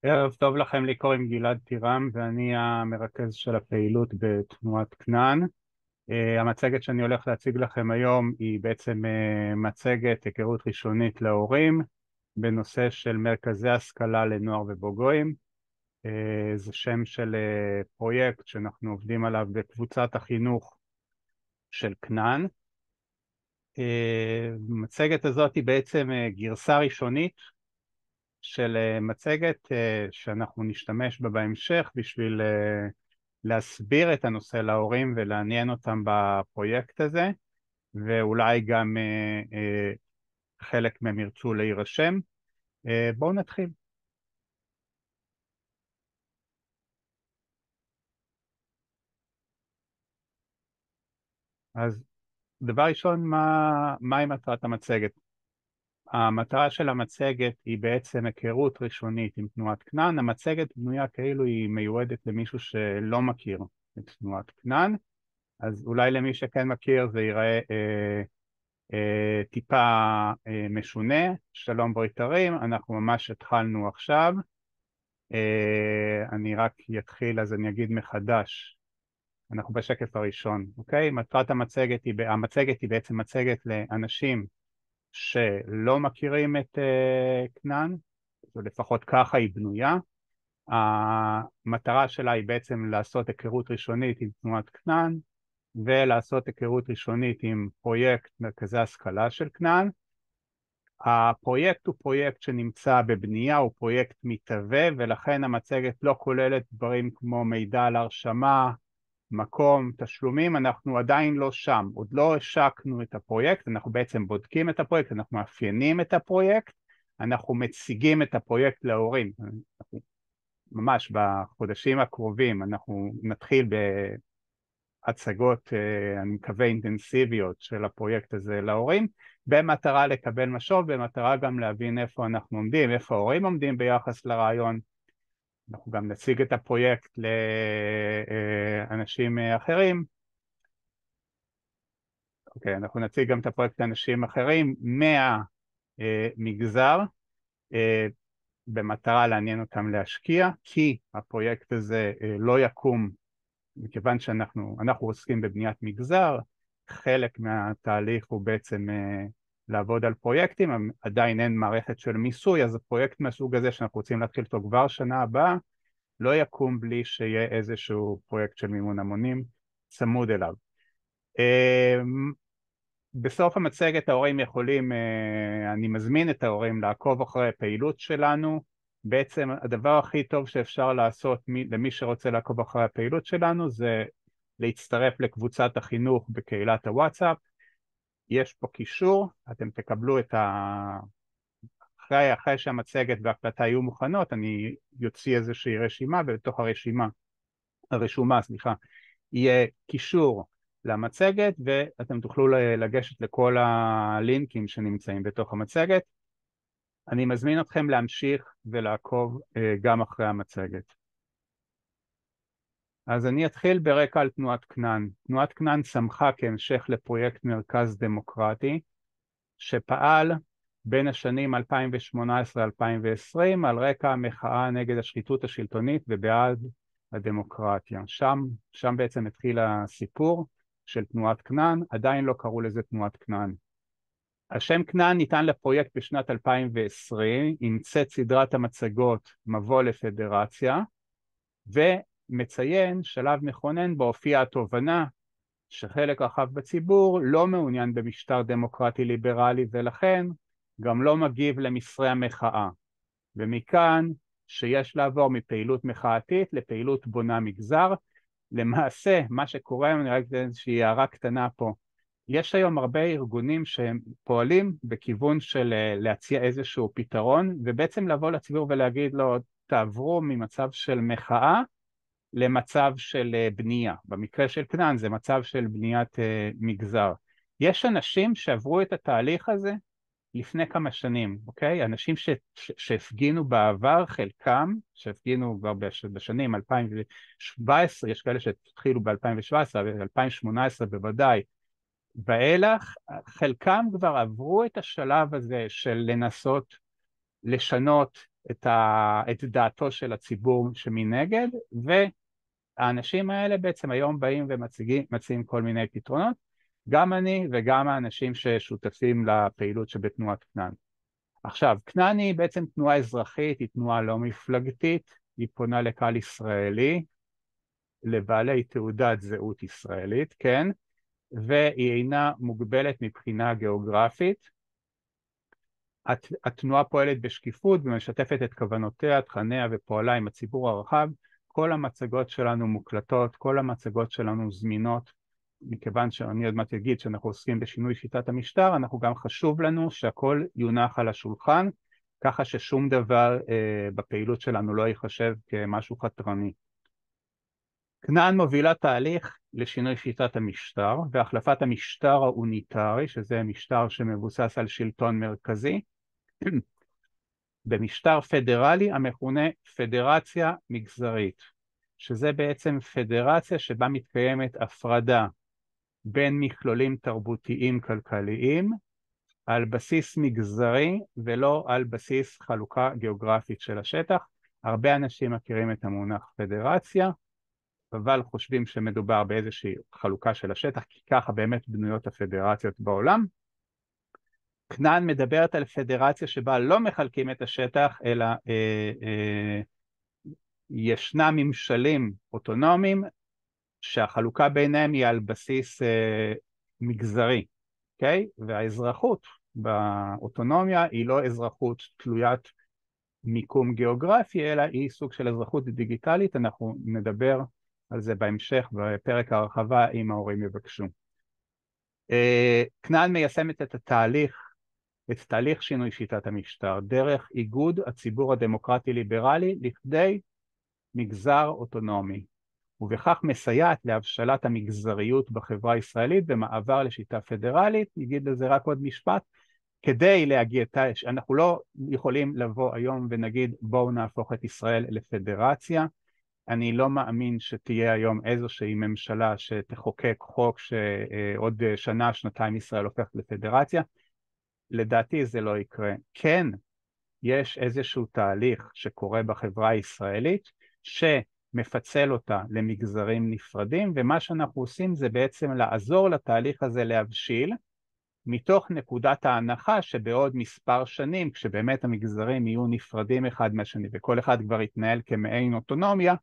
ערב טוב לכם, לי קוראים גלעד טירם ואני המרכז של הפעילות בתנועת כנען. המצגת שאני הולך להציג לכם היום היא בעצם מצגת היכרות ראשונית להורים בנושא של מרכזי השכלה לנוער ובוגרים. זה שם של פרויקט שאנחנו עובדים עליו בקבוצת החינוך של כנען. המצגת הזאת היא בעצם גרסה ראשונית של מצגת שאנחנו נשתמש בה בהמשך בשביל להסביר את הנושא להורים ולעניין אותם בפרויקט הזה, ואולי גם חלק מהם ירצו להירשם. בואו נתחיל. אז דבר ראשון, מהי מטרת המצגת? המטרה של המצגת היא בעצם היכרות ראשונית עם תנועת כנען. המצגת בנויה כאילו היא מיועדת למישהו שלא מכיר את תנועת כנען, אז אולי למי שכן מכיר זה ייראה טיפה משונה. שלום בריתרים, אנחנו ממש התחלנו עכשיו. אני רק יתחיל, אז אני אגיד מחדש. אנחנו בשקף הראשון, אוקיי? מטרת המצגת היא בעצם מצגת לאנשים שלא מכירים את כנען, ולפחות ככה היא בנויה. המטרה שלה היא בעצם לעשות היכרות ראשונית עם תנועת כנען, ולעשות היכרות ראשונית עם פרויקט מרכזי השכלה של כנען. הפרויקט הוא פרויקט שנמצא בבנייה, הוא פרויקט מתהווה, ולכן המצגת לא כוללת דברים כמו מידע על הרשמה, מקום, תשלומים. אנחנו עדיין לא שם, עוד לא השקנו את הפרויקט, אנחנו בעצם בודקים את הפרויקט, אנחנו מאפיינים את הפרויקט, אנחנו מציגים את הפרויקט להורים. ממש בחודשים הקרובים אנחנו נתחיל בהצגות, אני מקווה אינטנסיביות של הפרויקט הזה להורים, במטרה לקבל משוב, במטרה גם להבין איפה אנחנו עומדים, איפה ההורים עומדים ביחס לרעיון. אנחנו גם נציג את הפרויקט לאנשים אחרים. אוקיי, אנחנו נציג גם את הפרויקט לאנשים אחרים מהמגזר, במטרה לעניין אותם להשקיע, כי הפרויקט הזה לא יקום, מכיוון שאנחנו עוסקים בבניית מגזר. חלק מהתהליך הוא בעצם לעבוד על פרויקטים, עדיין אין מערכת של מיסוי, אז הפרויקט מהסוג הזה שאנחנו רוצים להתחיל אותו כבר שנה הבאה, לא יקום בלי שיהיה איזשהו פרויקט של מימון המונים צמוד אליו. בסוף המצגת ההורים יכולים, אני מזמין את ההורים לעקוב אחרי הפעילות שלנו. בעצם הדבר הכי טוב שאפשר לעשות למי שרוצה לעקוב אחרי הפעילות שלנו זה להצטרף לקבוצת החינוך בקהילת הוואטסאפ. יש פה קישור, אתם תקבלו את אחרי שהמצגת וההקלטה יהיו מוכנות, אני יוציא איזושהי רשימה, ובתוך הרשומה, יהיה קישור למצגת, ואתם תוכלו לגשת לכל הלינקים שנמצאים בתוך המצגת. אני מזמין אתכם להמשיך ולעקוב גם אחרי המצגת. אז אני אתחיל ברקע על תנועת כנען. תנועת כנען צמחה כהמשך לפרויקט מרכז דמוקרטי, שפעל בין השנים 2018-2020 על רקע המחאה נגד השחיתות השלטונית ובעד הדמוקרטיה. שם בעצם התחיל הסיפור של תנועת כנען, עדיין לא קראו לזה תנועת כנען. השם כנען ניתן לפרויקט בשנת 2020, המצאת סדרת המצגות מבוא לפדרציה, ומציין שלב מכונן בו הופיעה התובנה שחלק רחב בציבור לא מעוניין במשטר דמוקרטי ליברלי, ולכן גם לא מגיב למסרי המחאה. ומכאן שיש לעבור מפעילות מחאתית לפעילות בונה מגזר. למעשה, מה שקורה, אני רק איזושהי הערה קטנה פה, יש היום הרבה ארגונים שהם פועלים בכיוון של להציע איזשהו פתרון, ובעצם לבוא לציבור ולהגיד לו, תעברו ממצב של מחאה למצב של בנייה. במקרה של כנען זה מצב של בניית מגזר. יש אנשים שעברו את התהליך הזה לפני כמה שנים, אוקיי? אנשים שהפגינו בעבר, חלקם שהפגינו כבר בשנים 2017, יש כאלה שהתחילו ב-2017, ב-2018 בוודאי, ואילך, חלקם כבר עברו את השלב הזה של לנסות לשנות את דעתו של הציבור שמנגד, והאנשים האלה בעצם היום באים ומציעים כל מיני פתרונות, גם אני וגם האנשים ששותפים לפעילות שבתנועת כנען. עכשיו, כנען היא בעצם תנועה אזרחית, היא תנועה לא מפלגתית, היא פונה לקהל ישראלי, לבעלי תעודת זהות ישראלית, כן, והיא אינה מוגבלת מבחינה גיאוגרפית. התנועה פועלת בשקיפות ומשתפת את כוונותיה, תכניה ופועלה עם הציבור הרחב. כל המצגות שלנו מוקלטות, כל המצגות שלנו זמינות, מכיוון שאני עוד מעט אגיד שאנחנו עוסקים בשינוי שיטת המשטר, אנחנו גם חשוב לנו שהכל יונח על השולחן, ככה ששום דבר בפעילות שלנו לא ייחשב כמשהו חתרני. כנען מובילה תהליך לשינוי שיטת המשטר והחלפת המשטר האוניטרי, שזה משטר שמבוסס על שלטון מרכזי, במשטר פדרלי המכונה פדרציה מגזרית, שזה בעצם פדרציה שבה מתקיימת הפרדה בין מכלולים תרבותיים כלכליים על בסיס מגזרי ולא על בסיס חלוקה גיאוגרפית של השטח. הרבה אנשים מכירים את המונח פדרציה, אבל חושבים שמדובר באיזושהי חלוקה של השטח, כי ככה באמת בנויות הפדרציות בעולם. כנען מדברת על פדרציה שבה לא מחלקים את השטח, אלא ישנם ממשלים אוטונומיים שהחלוקה ביניהם היא על בסיס מגזרי, אוקיי? והאזרחות באוטונומיה היא לא אזרחות תלוית מיקום גיאוגרפי, אלא היא סוג של אזרחות דיגיטלית. אנחנו נדבר על זה בהמשך בפרק הרחבה אם ההורים יבקשו. כנען מיישמת את תהליך שינוי שיטת המשטר דרך איגוד הציבור הדמוקרטי ליברלי לכדי מגזר אוטונומי, ובכך מסייעת להבשלת המגזריות בחברה הישראלית במעבר לשיטה פדרלית. נגיד לזה רק עוד משפט, כדי להגיע, אנחנו לא יכולים לבוא היום ונגיד בואו נהפוך את ישראל לפדרציה. אני לא מאמין שתהיה היום איזושהי ממשלה שתחוקק חוק שעוד שנה, שנתיים ישראל הופכת לפדרציה. לדעתי זה לא יקרה. כן, יש איזשהו תהליך שקורה בחברה הישראלית שמפצל אותה למגזרים נפרדים, ומה שאנחנו עושים זה בעצם לעזור לתהליך הזה להבשיל, מתוך נקודת ההנחה שבעוד מספר שנים, כשבאמת המגזרים יהיו נפרדים אחד מהשני וכל אחד כבר יתנהל כמעין אוטונומיה,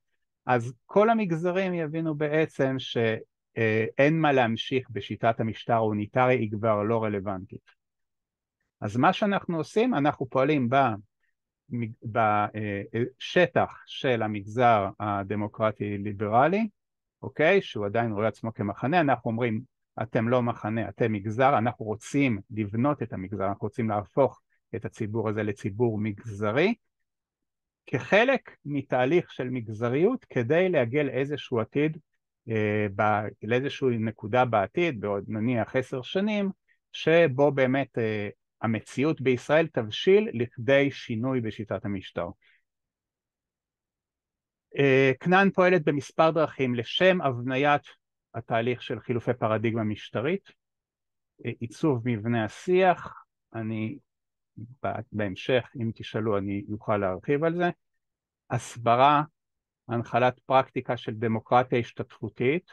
אז כל המגזרים יבינו בעצם שאין מה להמשיך בשיטת המשטר האוניטרי, היא כבר לא רלוונטית. אז מה שאנחנו עושים, אנחנו פועלים בשטח של המגזר הדמוקרטי ליברלי, אוקיי? שהוא עדיין רואה עצמו כמחנה. אנחנו אומרים, אתם לא מחנה, אתם מגזר, אנחנו רוצים לבנות את המגזר, אנחנו רוצים להפוך את הציבור הזה לציבור מגזרי, כחלק מתהליך של מגזריות, כדי להגיע לאיזשהו עתיד, לאיזשהו נקודה בעתיד, בעוד נניח 10 שנים, שבו באמת המציאות בישראל תבשיל לכדי שינוי בשיטת המשטר. כנען פועלת במספר דרכים לשם הבניית התהליך של חילופי פרדיגמה משטרית, עיצוב מבנה השיח, אני בהמשך אם תשאלו אני אוכל להרחיב על זה, הסברה, הנחלת פרקטיקה של דמוקרטיה השתתפותית,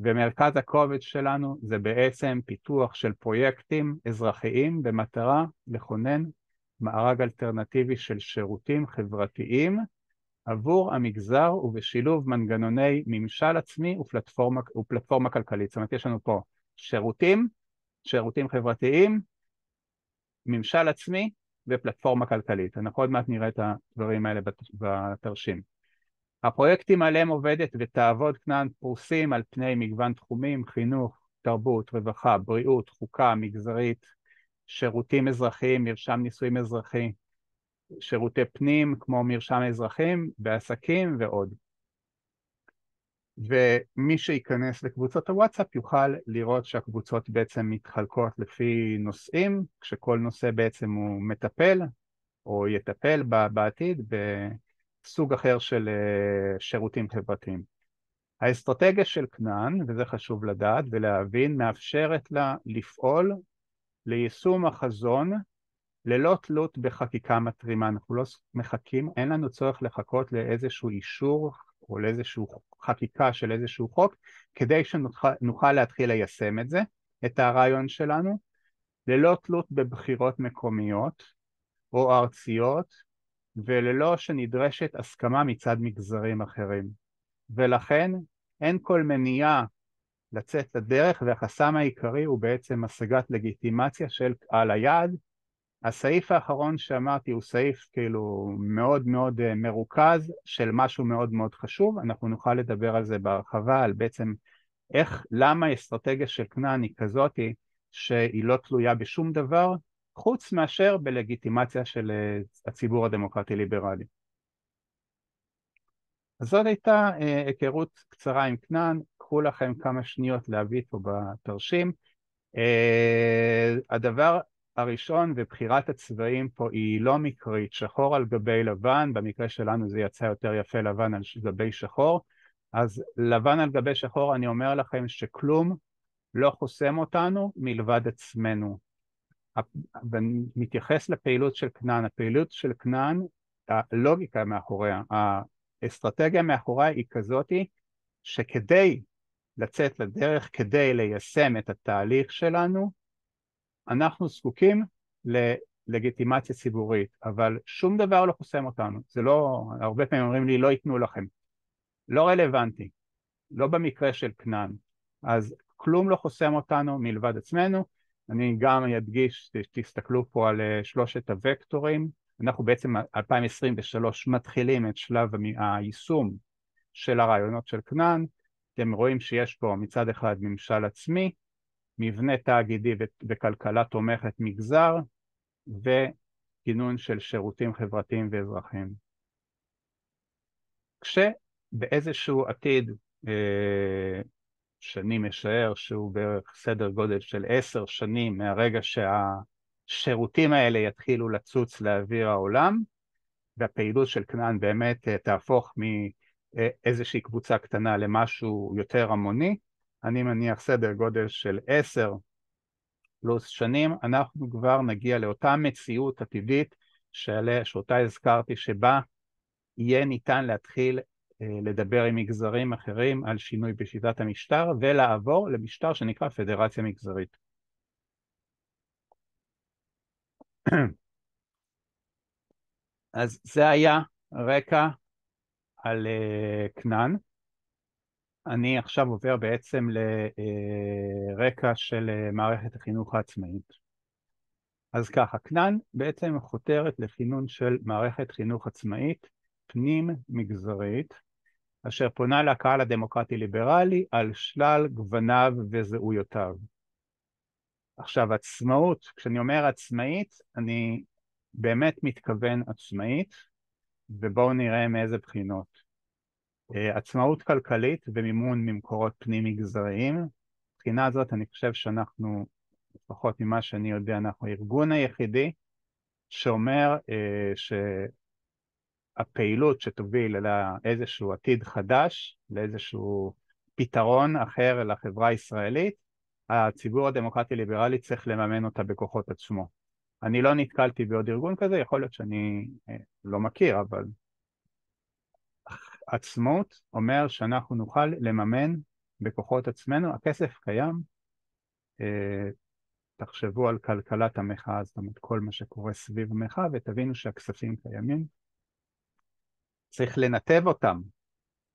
ומרכז הכובד שלנו זה בעצם פיתוח של פרויקטים אזרחיים במטרה לכונן מארג אלטרנטיבי של שירותים חברתיים עבור המגזר ובשילוב מנגנוני ממשל עצמי ופלטפורמה כלכלית. זאת אומרת, יש לנו פה שירותים חברתיים, ממשל עצמי ופלטפורמה כלכלית. אנחנו עוד מעט נראה את הדברים האלה בתרשים. הפרויקטים עליהם עובדת ותעבוד כנען פרוסים על פני מגוון תחומים, חינוך, תרבות, רווחה, בריאות, חוקה, מגזרית, שירותים אזרחיים, מרשם נישואים אזרחי, שירותי פנים כמו מרשם אזרחים, בעסקים ועוד. ומי שייכנס לקבוצות הוואטסאפ יוכל לראות שהקבוצות בעצם מתחלקות לפי נושאים, כשכל נושא בעצם הוא מטפל או יטפל בעתיד בסוג אחר של שירותים חברתיים. האסטרטגיה של כנען, וזה חשוב לדעת ולהבין, מאפשרת לה לפעול ליישום החזון ללא תלות בחקיקה מתרימה. אנחנו לא מחכים, אין לנו צורך לחכות לאיזשהו אישור או לאיזשהו חקיקה של איזשהו חוק, כדי שנוכל להתחיל ליישם את זה, את הרעיון שלנו, ללא תלות בבחירות מקומיות או ארציות, וללא שנדרשת הסכמה מצד מגזרים אחרים. ולכן אין כל מניעה לצאת לדרך, והחסם העיקרי הוא בעצם השגת לגיטימציה של קהל היעד. הסעיף האחרון שאמרתי הוא סעיף כאילו מאוד מאוד מרוכז של משהו מאוד מאוד חשוב. אנחנו נוכל לדבר על זה בהרחבה, על בעצם למה האסטרטגיה של כנען היא כזאת שהיא לא תלויה בשום דבר חוץ מאשר בלגיטימציה של הציבור הדמוקרטי ליברלי. אז זאת הייתה היכרות קצרה עם כנען. קחו לכם כמה שניות להביא פה בתרשים. הדבר הראשון, ובחירת הצבעים פה היא לא מקרית, שחור על גבי לבן, במקרה שלנו זה יצא יותר יפה לבן על גבי שחור. אז לבן על גבי שחור, אני אומר לכם שכלום לא חוסם אותנו מלבד עצמנו. ואני מתייחס לפעילות של כנען. הפעילות של כנען, הלוגיקה מאחוריה, האסטרטגיה מאחוריה היא כזאת שכדי לצאת לדרך, כדי ליישם את התהליך שלנו, אנחנו זקוקים ללגיטימציה ציבורית, אבל שום דבר לא חוסם אותנו. זה לא, הרבה פעמים אומרים לי לא ייתנו לכם. לא רלוונטי, לא במקרה של כנען. אז כלום לא חוסם אותנו מלבד עצמנו. אני גם אדגיש, תסתכלו פה על שלושת הוקטורים. אנחנו בעצם 2023 מתחילים את שלב היישום של הרעיונות של כנען. אתם רואים שיש פה מצד אחד ממשל עצמי, מבנה תאגידי וכלכלה תומכת מגזר, וכינון של שירותים חברתיים ואזרחיים. כשבאיזשהו עתיד שנים משער שהוא בערך סדר גודל של 10 שנים מהרגע שהשירותים האלה יתחילו לצוץ לאוויר העולם, והפעילות של כנען באמת תהפוך מאיזושהי קבוצה קטנה למשהו יותר המוני, אני מניח סדר גודל של 10 פלוס שנים, אנחנו כבר נגיע לאותה מציאות עתידית שאותה הזכרתי, שבה יהיה ניתן להתחיל לדבר עם מגזרים אחרים על שינוי בשיטת המשטר, ולעבור למשטר שנקרא פדרציה מגזרית. אז זה היה רקע על כנען. אני עכשיו עובר בעצם לרקע של מערכת החינוך העצמאית. אז ככה, כנען בעצם חותרת לכינון של מערכת חינוך עצמאית פנים מגזרית, אשר פונה לקהל הדמוקרטי ליברלי על שלל גווניו וזהויותיו. עכשיו, עצמאות, כשאני אומר עצמאית, אני באמת מתכוון עצמאית, ובואו נראה מאיזה בחינות. עצמאות כלכלית ומימון ממקורות פנים מגזריים. מבחינה הזאת אני חושב שאנחנו, לפחות ממה שאני יודע, אנחנו הארגון היחידי שאומר שהפעילות שתוביל לאיזשהו עתיד חדש, לאיזשהו פתרון אחר לחברה הישראלית, הציבור הדמוקרטי ליברלי צריך לממן אותה בכוחות עצמו. אני לא נתקלתי בעוד ארגון כזה, יכול להיות שאני לא מכיר, אבל עצמאות אומר שאנחנו נוכל לממן בכוחות עצמנו, הכסף קיים. תחשבו על כלכלת המחאה, זאת אומרת כל מה שקורה סביב המחאה, ותבינו שהכספים קיימים. צריך לנתב אותם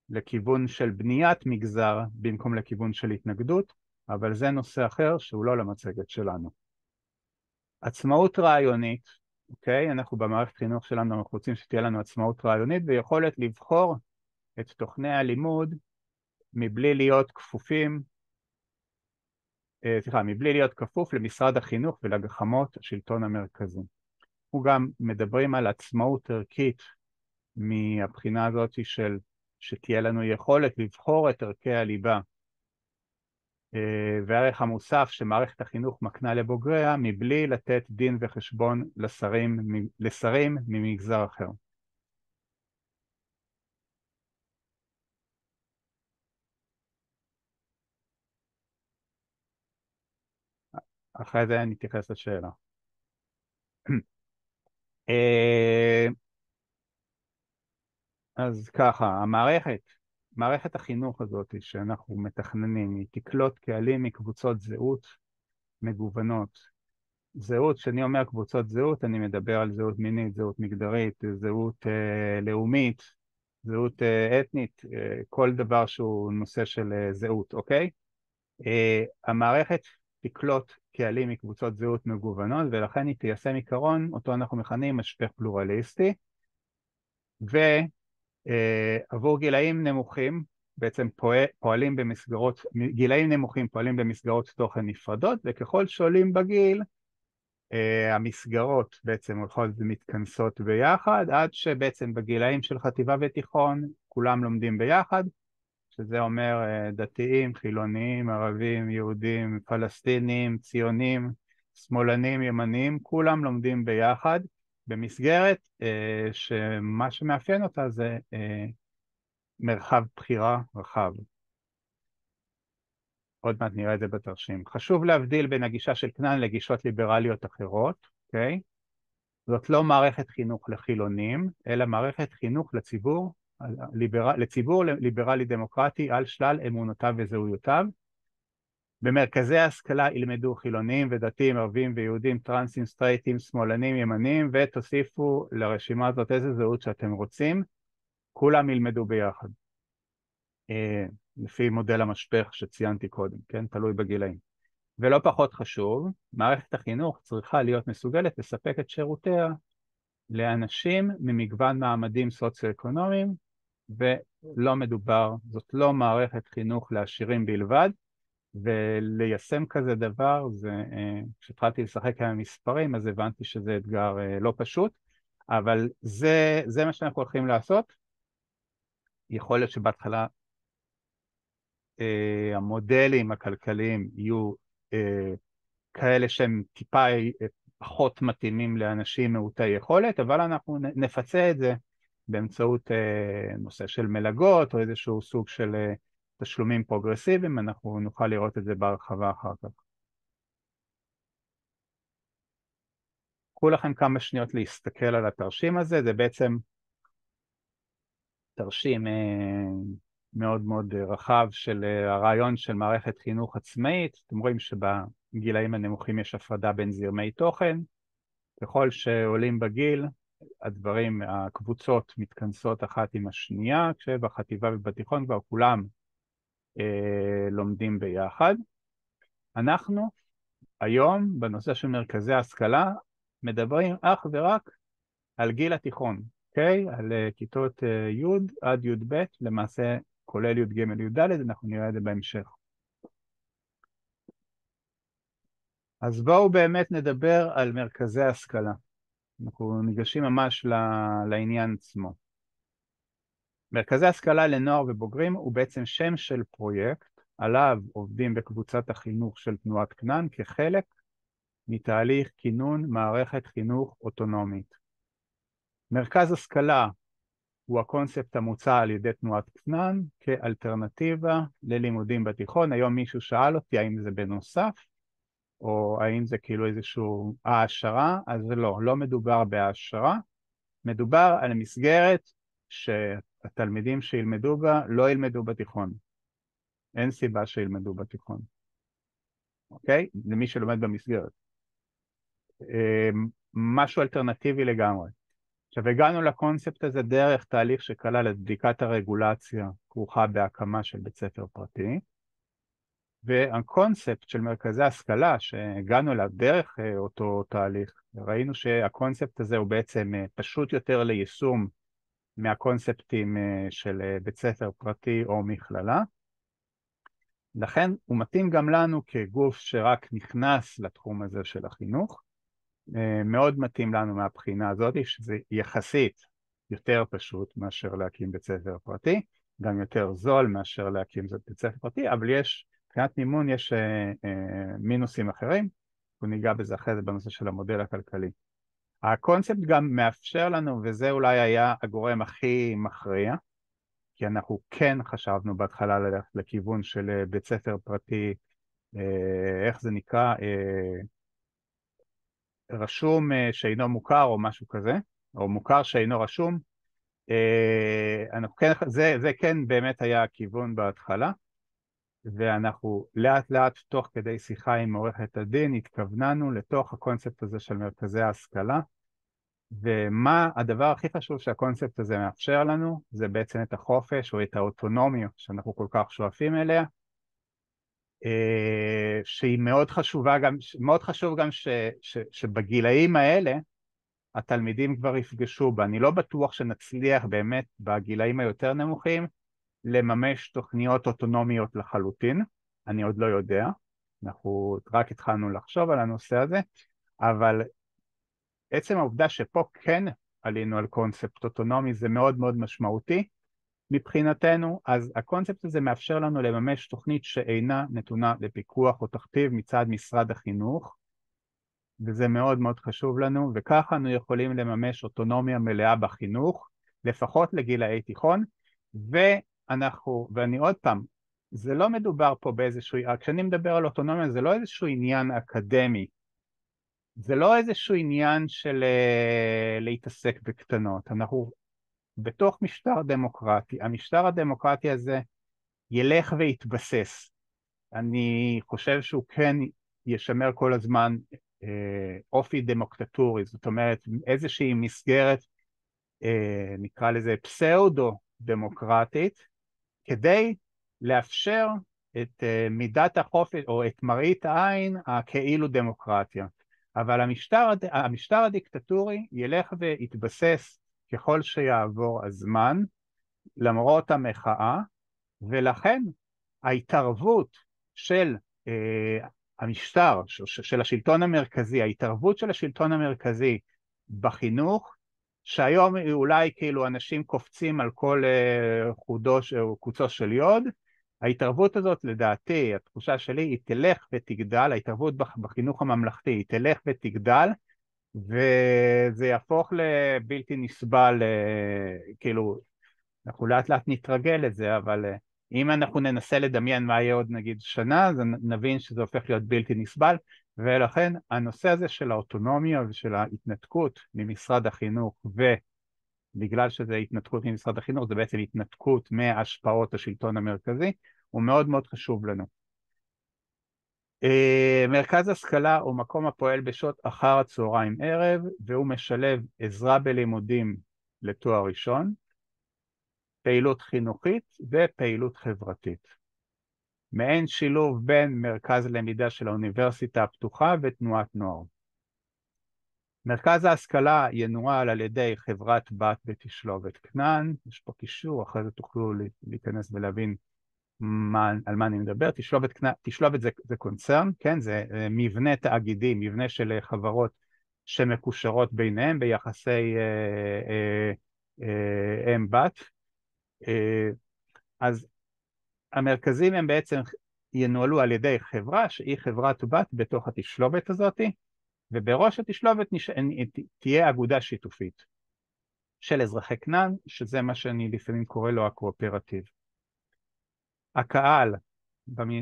לכיוון של בניית מגזר במקום לכיוון של התנגדות, אבל זה נושא אחר שהוא לא למצגת שלנו. עצמאות רעיונית, אוקיי? אנחנו במערכת חינוך שלנו, אנחנו רוצים שתהיה לנו עצמאות רעיונית ויכולת לבחור את תוכני הלימוד מבלי להיות מבלי להיות כפוף למשרד החינוך ולגחמות השלטון המרכזי. אנחנו גם מדברים על עצמאות ערכית מהבחינה הזאת שתהיה לנו יכולת לבחור את ערכי הליבה והערך המוסף שמערכת החינוך מקנה לבוגריה, מבלי לתת דין וחשבון לשרים ממגזר אחר. אחרי זה נתייחס לשאלה. אז ככה, מערכת החינוך הזאת שאנחנו מתכננים, היא תקלוט קהלים מקבוצות זהות מגוונות. זהות, כשאני אומר קבוצות זהות, אני מדבר על זהות מינית, זהות מגדרית, זהות לאומית, זהות אתנית, כל דבר שהוא נושא של זהות, אוקיי? המערכת תקלוט קהלים מקבוצות זהות מגוונות, ולכן היא תיישם עיקרון, אותו אנחנו מכנים משפך פלורליסטי, ועבור גילאים נמוכים, בעצם פועלים במסגרות, גילאים נמוכים פועלים במסגרות תוכן נפרדות, וככל שעולים בגיל, המסגרות בעצם הולכות ומתכנסות ביחד, עד שבעצם בגילאים של חטיבה ותיכון כולם לומדים ביחד, שזה אומר דתיים, חילוניים, ערבים, יהודים, פלסטינים, ציונים, שמאלנים, ימניים, כולם לומדים ביחד במסגרת שמה שמאפיין אותה זה מרחב בחירה רחב. עוד מעט נראה את זה בתרשים. חשוב להבדיל בין הגישה של כנען לגישות ליברליות אחרות, אוקיי? זאת לא מערכת חינוך לחילונים, אלא מערכת חינוך לציבור ליברלי דמוקרטי על שלל אמונותיו וזהויותיו. במרכזי ההשכלה ילמדו חילונים ודתיים, ערבים ויהודים, טרנסים, סטרייטים, שמאלנים, ימנים, ותוסיפו לרשימה הזאת איזה זהות שאתם רוצים, כולם ילמדו ביחד. לפי מודל המשפך שציינתי קודם, כן? תלוי בגילאים. ולא פחות חשוב, מערכת החינוך צריכה להיות מסוגלת לספק את שירותיה לאנשים ממגוון מעמדים סוציו-אקונומיים, ולא מדובר, זאת לא מערכת חינוך לעשירים בלבד, וליישם כזה דבר, כשהתחלתי לשחק עם המספרים, אז הבנתי שזה אתגר לא פשוט, אבל זה מה שאנחנו הולכים לעשות. יכול להיות שבהתחלה המודלים הכלכליים יהיו כאלה שהם טיפה פחות מתאימים לאנשים מעוטי יכולת, אבל אנחנו נפצה את זה באמצעות נושא של מלגות או איזשהו סוג של תשלומים פרוגרסיביים, אנחנו נוכל לראות את זה בהרחבה אחר כך. קחו לכם כמה שניות להסתכל על התרשים הזה, זה בעצם תרשים מאוד מאוד רחב של הרעיון של מערכת חינוך עצמאית. אתם רואים שבגילאים הנמוכים יש הפרדה בין זרמי תוכן, ככל שעולים בגיל, הקבוצות מתכנסות אחת עם השנייה, כשבחטיבה ובתיכון כבר כולם לומדים ביחד. אנחנו היום בנושא של מרכזי ההשכלה מדברים אך ורק על גיל התיכון, אוקיי? על כיתות י' עד י"ב, למעשה כולל י"ג י"ד, אנחנו נראה את זה בהמשך. אז בואו באמת נדבר על מרכזי ההשכלה. אנחנו ניגשים ממש לעניין עצמו. מרכזי השכלה לנוער ובוגרים הוא בעצם שם של פרויקט, עליו עובדים בקבוצת החינוך של תנועת כנען כחלק מתהליך כינון מערכת חינוך אוטונומית. מרכז השכלה הוא הקונספט המוצע על ידי תנועת כנען כאלטרנטיבה ללימודים בתיכון. היום מישהו שאל אותי האם זה בנוסף, או האם זה כאילו איזשהו העשרה, אז לא מדובר בהעשרה, מדובר על מסגרת שהתלמידים שילמדו בה לא ילמדו בתיכון. אין סיבה שילמדו בתיכון. אוקיי? למי שלומד במסגרת. משהו אלטרנטיבי לגמרי. עכשיו הגענו לקונספט הזה דרך תהליך שכלל את בדיקת הרגולציה כרוכה בהקמה של בית ספר פרטי, והקונספט של מרכזי השכלה שהגענו אליו דרך אותו תהליך, ראינו שהקונספט הזה הוא בעצם פשוט יותר ליישום מהקונספטים של בית ספר פרטי או מכללה, לכן הוא מתאים גם לנו כגוף שרק נכנס לתחום הזה של החינוך, מאוד מתאים לנו מהבחינה הזאת, שזה יחסית יותר פשוט מאשר להקים בית ספר פרטי, גם יותר זול מאשר להקים בית ספר פרטי, אבל מבחינת מימון יש מינוסים אחרים, וניגע בזה אחרי זה בנושא של המודל הכלכלי. הקונספט גם מאפשר לנו, וזה אולי היה הגורם הכי מכריע, כי אנחנו כן חשבנו בהתחלה ללכת לכיוון של בית ספר פרטי, איך זה נקרא? רשום שאינו מוכר או משהו כזה, או מוכר שאינו רשום. זה כן באמת היה הכיוון בהתחלה, ואנחנו לאט לאט תוך כדי שיחה עם עורכת הדין התכווננו לתוך הקונספט הזה של מרכזי ההשכלה, ומה הדבר הכי חשוב שהקונספט הזה מאפשר לנו, זה בעצם את החופש או את האוטונומיה שאנחנו כל כך שואפים אליה, שהיא מאוד חשובה גם, מאוד חשוב גם שבגילאים האלה התלמידים כבר יפגשו בה. אני לא בטוח שנצליח באמת בגילאים היותר נמוכים לממש תוכניות אוטונומיות לחלוטין, אני עוד לא יודע, אנחנו רק התחלנו לחשוב על הנושא הזה, אבל עצם העובדה שפה כן עלינו על קונספט אוטונומי זה מאוד מאוד משמעותי מבחינתנו. אז הקונספט הזה מאפשר לנו לממש תוכנית שאינה נתונה לפיקוח או תכתיב מצד משרד החינוך, וזה מאוד מאוד חשוב לנו, וככה אנו יכולים לממש אוטונומיה מלאה בחינוך, לפחות לגילאי תיכון, ואני עוד פעם, זה לא מדובר פה באיזשהו, כשאני מדבר על אוטונומיה זה לא איזשהו עניין אקדמי, זה לא איזשהו עניין של להתעסק בקטנות, אנחנו בתוך משטר דמוקרטי, המשטר הדמוקרטי הזה ילך ויתבסס, אני חושב שהוא כן ישמר כל הזמן אופי דמוקטטורי, זאת אומרת איזושהי מסגרת, נקרא לזה פסאודו דמוקרטית, כדי לאפשר את מידת החופש או את מראית העין הכאילו דמוקרטיה. אבל המשטר הדיקטטורי ילך ויתבסס ככל שיעבור הזמן, למרות המחאה, ולכן ההתערבות של המשטר, של השלטון המרכזי, ההתערבות של השלטון המרכזי בחינוך, שהיום אולי כאילו אנשים קופצים על כל חודו או קוצו של יוד, ההתערבות הזאת לדעתי, התחושה שלי, היא תלך ותגדל, ההתערבות בחינוך הממלכתי היא תלך ותגדל, וזה יהפוך לבלתי נסבל, כאילו, אנחנו לאט לאט נתרגל לזה, אבל אם אנחנו ננסה לדמיין מה יהיה עוד נגיד שנה, אז נבין שזה הופך להיות בלתי נסבל, ולכן הנושא הזה של האוטונומיה ושל ההתנתקות ממשרד החינוך, ובגלל שזה התנתקות ממשרד החינוך, זה בעצם התנתקות מהשפעות השלטון המרכזי, הוא מאוד מאוד חשוב לנו. מרכז השכלה הוא מקום הפועל בשעות אחר הצהריים ערב, והוא משלב עזרה בלימודים לתואר ראשון, פעילות חינוכית ופעילות חברתית. מעין שילוב בין מרכז למידה של האוניברסיטה הפתוחה ותנועת נוער. מרכז ההשכלה ינוהל על ידי חברת בת בתשלובת כנען, יש פה קישור, אחרי זה תוכלו להיכנס ולהבין על מה אני מדבר. תשלובת זה קונצרן, כן? זה מבנה תאגידי, מבנה של חברות שמקושרות ביניהם ביחסי אם בת. אז המרכזים הם בעצם ינוהלו על ידי חברה שהיא חברת בת בתוך התשלובת הזאת, ובראש התשלובת תהיה אגודה שיתופית של אזרחי כנען, שזה מה שאני לפעמים קורא לו הקואופרטיב. הקהל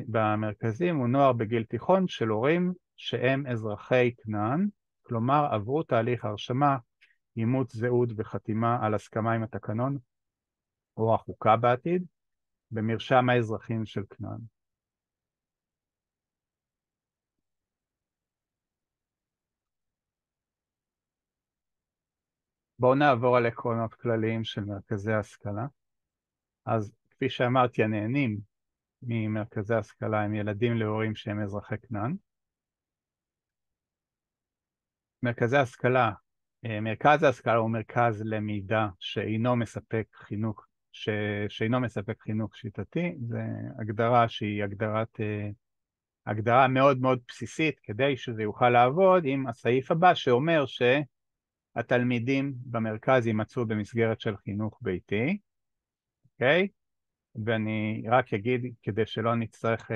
במרכזים הוא נוער בגיל תיכון של הורים שהם אזרחי כנען, כלומר עברו תהליך הרשמה, אימות זהות וחתימה על הסכמה עם התקנון או החוקה בעתיד, במרשם האזרחים של כנען. בואו נעבור על עקרונות כלליים של מרכזי ההשכלה. אז כפי שאמרתי, הנהנים ממרכזי ההשכלה הם ילדים להורים שהם אזרחי כנען. מרכז ההשכלה הוא מרכז למידה שאינו מספק חינוך שיטתי, זו הגדרה שהיא הגדרה מאוד מאוד בסיסית כדי שזה יוכל לעבוד עם הסעיף הבא שאומר שהתלמידים במרכז יימצאו במסגרת של חינוך ביתי, אוקיי? ואני רק אגיד כדי שלא נצטרך,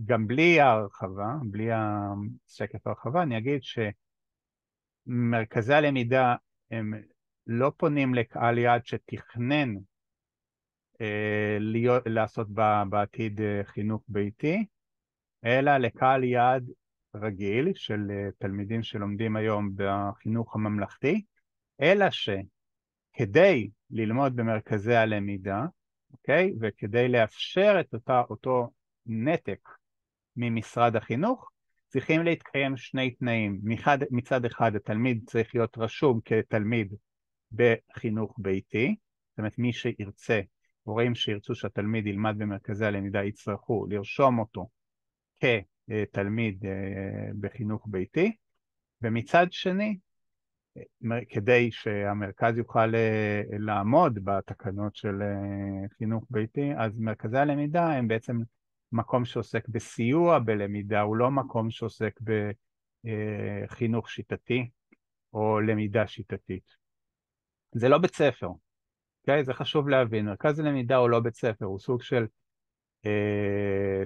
גם בלי ההרחבה, בלי השקף ההרחבה, אני אגיד שמרכזי הלמידה הם לא פונים לקהל יעד שתכנן לעשות בעתיד חינוך ביתי, אלא לקהל יעד רגיל של תלמידים שלומדים היום בחינוך הממלכתי, אלא שכדי ללמוד במרכזי הלמידה, אוקיי? וכדי לאפשר את אותו נתק ממשרד החינוך, צריכים להתקיים שני תנאים. מצד אחד, התלמיד צריך להיות רשום כתלמיד בחינוך ביתי, זאת אומרת מי שירצה, הורים שירצו שהתלמיד ילמד במרכזי הלמידה יצטרכו לרשום אותו כתלמיד בחינוך ביתי, ומצד שני, כדי שהמרכז יוכל לעמוד בתקנות של חינוך ביתי, אז מרכזי הלמידה הם בעצם מקום שעוסק בסיוע בלמידה, הוא לא מקום שעוסק בחינוך שיטתי או למידה שיטתית. זה לא בית ספר, אוקיי? זה חשוב להבין. מרכז הלמידה הוא לא בית ספר, הוא סוג של,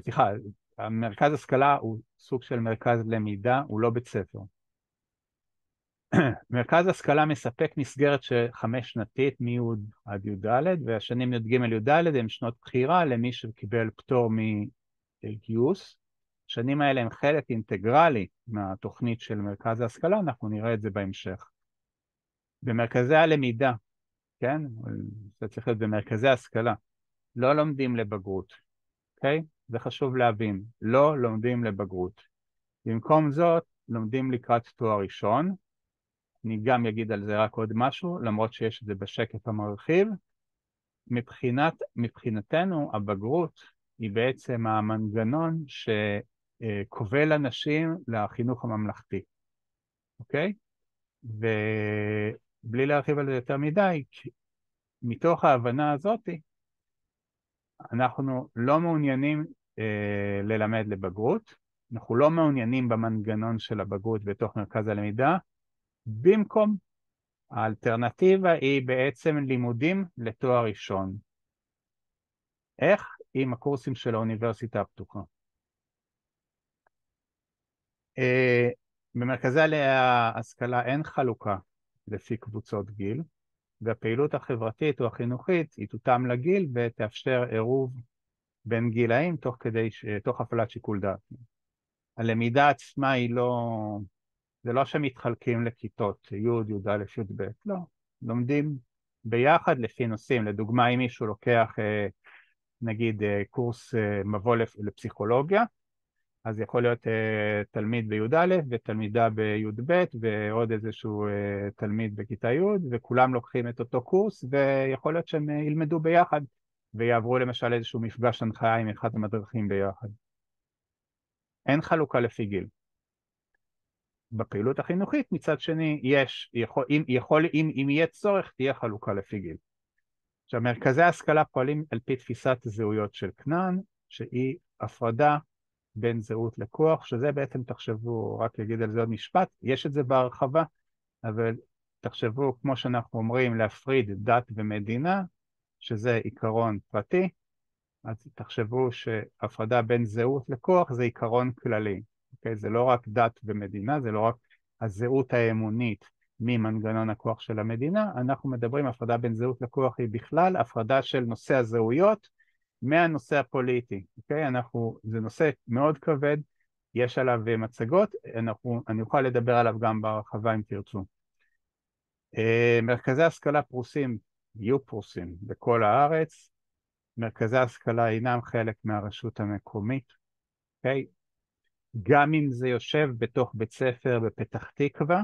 סליחה, המרכז השכלה הוא סוג של מרכז למידה, הוא לא בית ספר. מרכז השכלה מספק מסגרת חמש שנתית מי' עד י"ד, והשנים י"ג י"ד הם שנות בחירה למי שקיבל פטור מגיוס. השנים האלה הם חלק אינטגרלי מהתוכנית של מרכז ההשכלה, אנחנו נראה את זה בהמשך. במרכזי הלמידה, כן? זה צריך להיות במרכזי ההשכלה, לא לומדים לבגרות, אוקיי? זה חשוב להבין, לא לומדים לבגרות. במקום זאת, לומדים לקראת תואר ראשון, אני גם אגיד על זה רק עוד משהו, למרות שיש את זה בשקף המרחיב. מבחינתנו, הבגרות היא בעצם המנגנון שכובל אנשים לחינוך הממלכתי, אוקיי? ובלי להרחיב על זה יותר מדי, מתוך ההבנה הזאת, אנחנו לא מעוניינים ללמד לבגרות, אנחנו לא מעוניינים במנגנון של הבגרות בתוך מרכז הלמידה, במקום האלטרנטיבה היא בעצם לימודים לתואר ראשון. איך? עם הקורסים של האוניברסיטה הפתוחה. במרכזי ההשכלה אין חלוקה לפי קבוצות גיל, והפעילות החברתית או החינוכית היא תותאם לגיל ותאפשר עירוב בין גילאים תוך הפעלת שיקול דעת. הלמידה עצמה היא לא, זה לא שמתחלקים לכיתות י', י"א, י"ב, לא. לומדים ביחד לפי נושאים. לדוגמה, אם מישהו לוקח נגיד קורס מבוא לפסיכולוגיה, אז יכול להיות תלמיד בי"א ותלמידה בי"ב ועוד איזשהו תלמיד בכיתה י', וכולם לוקחים את אותו קורס, ויכול להיות שהם ילמדו ביחד ויעברו למשל איזשהו מפגש הנחיה עם אחד המדריכים ביחד. אין חלוקה לפי גיל. בפעילות החינוכית מצד שני אם יהיה צורך תהיה חלוקה לפי גיל. עכשיו, מרכזי ההשכלה פועלים על פי תפיסת זהויות של כנען, שהיא הפרדה בין זהות לכוח, שזה בעצם תחשבו, רק אגיד על זה עוד משפט, יש את זה בהרחבה, אבל תחשבו, כמו שאנחנו אומרים, להפריד דת ומדינה, שזה עיקרון פרטי, אז תחשבו שהפרדה בין זהות לכוח זה עיקרון כללי. אוקיי? זה לא רק דת ומדינה, זה לא רק הזהות האמונית ממנגנון הכוח של המדינה, אנחנו מדברים הפרדה בין זהות לכוח היא בכלל הפרדה של נושא הזהויות מהנושא הפוליטי. אוקיי? זה נושא מאוד כבד, יש עליו מצגות, אני אוכל לדבר עליו גם בהרחבה אם תרצו. מרכזי השכלה יהיו פרוסים בכל הארץ, מרכזי ההשכלה אינם חלק מהרשות המקומית, אוקיי? גם אם זה יושב בתוך בית ספר בפתח תקווה,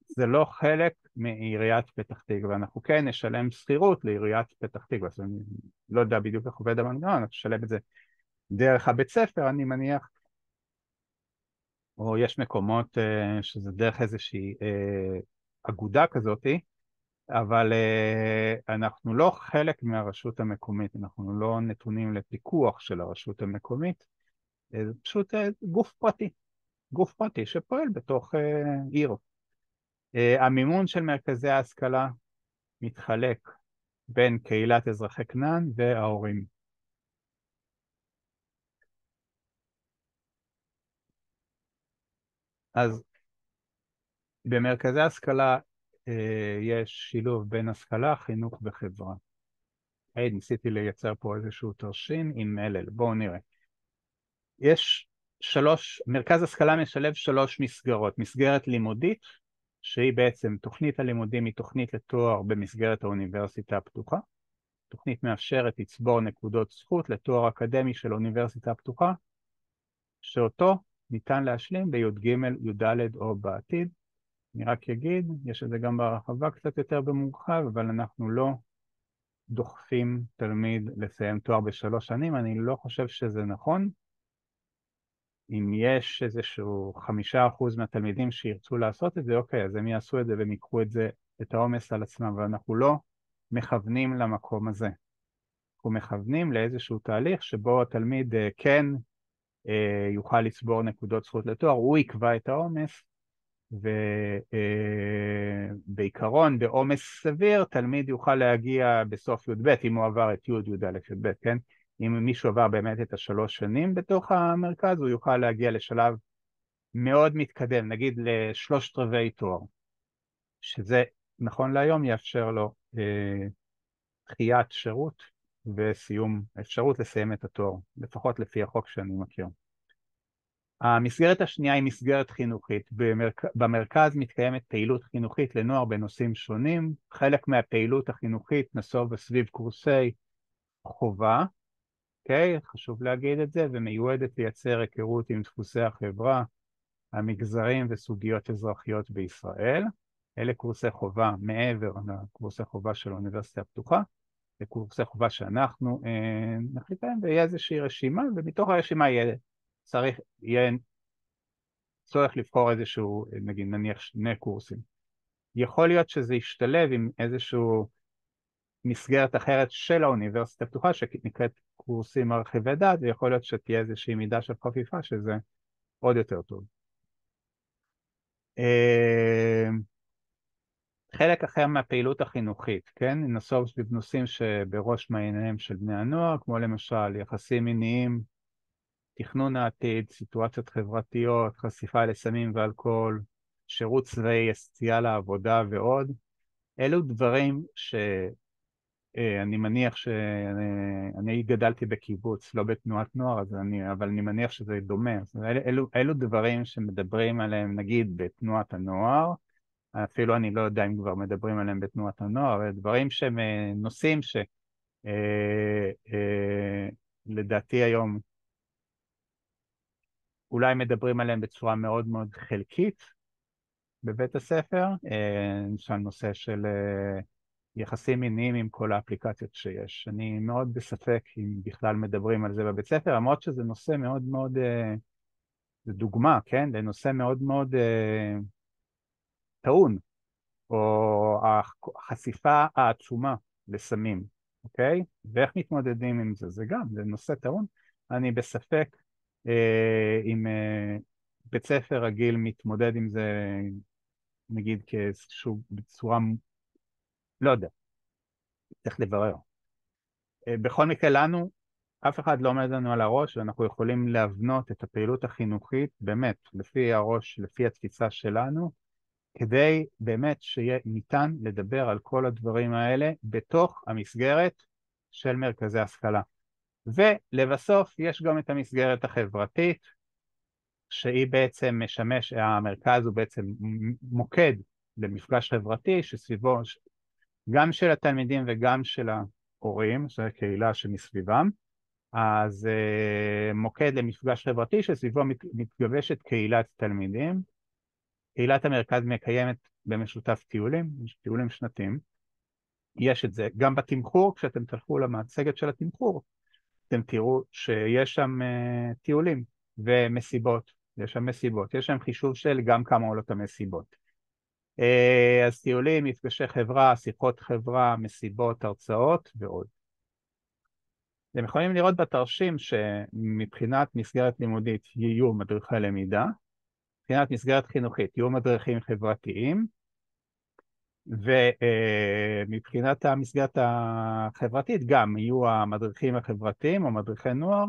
זה לא חלק מעיריית פתח תקווה. אנחנו כן נשלם שכירות לעיריית פתח תקווה, אז אני לא יודע בדיוק איך עובד המנגנון, אנחנו נשלם את זה דרך הבית ספר, אני מניח, או יש מקומות שזה דרך איזושהי אגודה כזאת, אבל אנחנו לא חלק מהרשות המקומית, אנחנו לא נתונים לפיקוח של הרשות המקומית, זה פשוט גוף פרטי שפועל בתוך עיר. המימון של מרכזי ההשכלה מתחלק בין קהילת אזרחי כנען וההורים. אז במרכזי ההשכלה יש שילוב בין השכלה, חינוך וחברה. ניסיתי לייצר פה איזשהו תרשים עם מלל, בואו נראה. יש מרכז השכלה משלב 3 מסגרות. מסגרת לימודית, שהיא בעצם תוכנית הלימודים היא תוכנית לתואר במסגרת האוניברסיטה הפתוחה. תוכנית מאפשרת לצבור נקודות זכות לתואר אקדמי של האוניברסיטה הפתוחה, שאותו ניתן להשלים בי"ג, י"ד או בעתיד. אני רק אגיד, יש את זה גם ברחבה קצת יותר במורחב, אבל אנחנו לא דוחפים תלמיד לסיים תואר ב3 שנים, אני לא חושב שזה נכון. אם יש איזשהו 5% מהתלמידים שירצו לעשות את זה, אוקיי, אז הם יעשו את זה והם יקחו את זה, את העומס על עצמם, ואנחנו לא מכוונים למקום הזה. אנחנו מכוונים לאיזשהו תהליך שבו התלמיד כן יוכל לצבור נקודות זכות לתואר, הוא יקבע את העומס, ובעיקרון, בעומס סביר, תלמיד יוכל להגיע בסוף י"ב, אם הוא עבר את י' י"א י"ב, כן? אם מישהו עבר באמת את ה3 שנים בתוך המרכז, הוא יוכל להגיע לשלב מאוד מתקדם, נגיד ל3/4 תואר, שזה נכון להיום יאפשר לו דחיית שירות וסיום, אפשרות לסיים את התואר, לפחות לפי החוק שאני מכיר. המסגרת השנייה היא מסגרת חינוכית. במרכז מתקיימת פעילות חינוכית לנוער בנושאים שונים. חלק מהפעילות החינוכית נסוב סביב קורסי חובה, אוקיי? חשוב להגיד את זה, ומיועדת לייצר היכרות עם דפוסי החברה, המגזרים וסוגיות אזרחיות בישראל. אלה קורסי חובה מעבר לקורסי חובה של האוניברסיטה הפתוחה, לקורסי חובה שאנחנו נחליט להם, ויהיה איזושהי רשימה, ומתוך הרשימה יהיה צורך לבחור איזשהו, נגיד, נניח 2 קורסים. יכול להיות שזה ישתלב עם איזשהו מסגרת אחרת של האוניברסיטה הפתוחה, שנקראת קורסים מרחיבי דעת, ויכול להיות שתהיה איזושהי מידה של חפיפה, שזה עוד יותר טוב. חלק אחר מהפעילות החינוכית, כן? נסוב סביב נושאים שבראש מעייניהם של בני הנוער, כמו למשל יחסים מיניים, תכנון העתיד, סיטואציות חברתיות, חשיפה לסמים ואלכוהול, שירות צבאי, יציאה לעבודה ועוד. אלו דברים שאני מניח אני גדלתי בקיבוץ, לא בתנועת נוער, אבל אני מניח שזה דומה. אלו דברים שמדברים עליהם, נגיד, בתנועת הנוער, אפילו אני לא יודע אם כבר מדברים עליהם בתנועת הנוער, דברים שהם נושאים לדעתי היום אולי מדברים עליהם בצורה מאוד מאוד חלקית בבית הספר, למשל נושא של יחסים מיניים עם כל האפליקציות שיש. אני מאוד בספק אם בכלל מדברים על זה בבית ספר, למרות שזה נושא מאוד מאוד, זה דוגמה, כן? זה נושא מאוד מאוד טעון, או החשיפה העצומה לסמים, אוקיי? ואיך מתמודדים עם זה? זה גם, זה נושא טעון. אני בספק אם בית ספר רגיל מתמודד עם זה, נגיד כאיזשהו בצורה, לא יודע, צריך לברר. בכל מקרה לנו, אף אחד לא עומד לנו על הראש, ואנחנו יכולים להבנות את הפעילות החינוכית, באמת, לפי הראש, לפי התפיסה שלנו, כדי באמת שיהיה ניתן לדבר על כל הדברים האלה בתוך המסגרת של מרכזי השכלה. ולבסוף יש גם את המסגרת החברתית, שהיא בעצם המרכז הוא בעצם מוקד למפגש חברתי, שסביבו גם של התלמידים וגם של ההורים, זו הקהילה שמסביבם, אז מוקד למפגש חברתי שסביבו מתגבשת קהילת תלמידים. קהילת המרכז מקיימת במשותף טיולים, טיולים שנתיים. יש את זה גם בתמחור, כשאתם תלכו למצגת של התמחור, אתם תראו שיש שם טיולים ומסיבות, יש שם חישוב של גם כמה עולות המסיבות. אז טיולים, מפגשי חברה, שיחות חברה, מסיבות, הרצאות ועוד. אתם יכולים לראות בתרשים שמבחינת מסגרת לימודית יהיו מדריכי למידה, מבחינת מסגרת חינוכית יהיו מדריכים חברתיים, ומבחינת המסגרת החברתית גם יהיו המדריכים החברתיים או מדריכי נוער,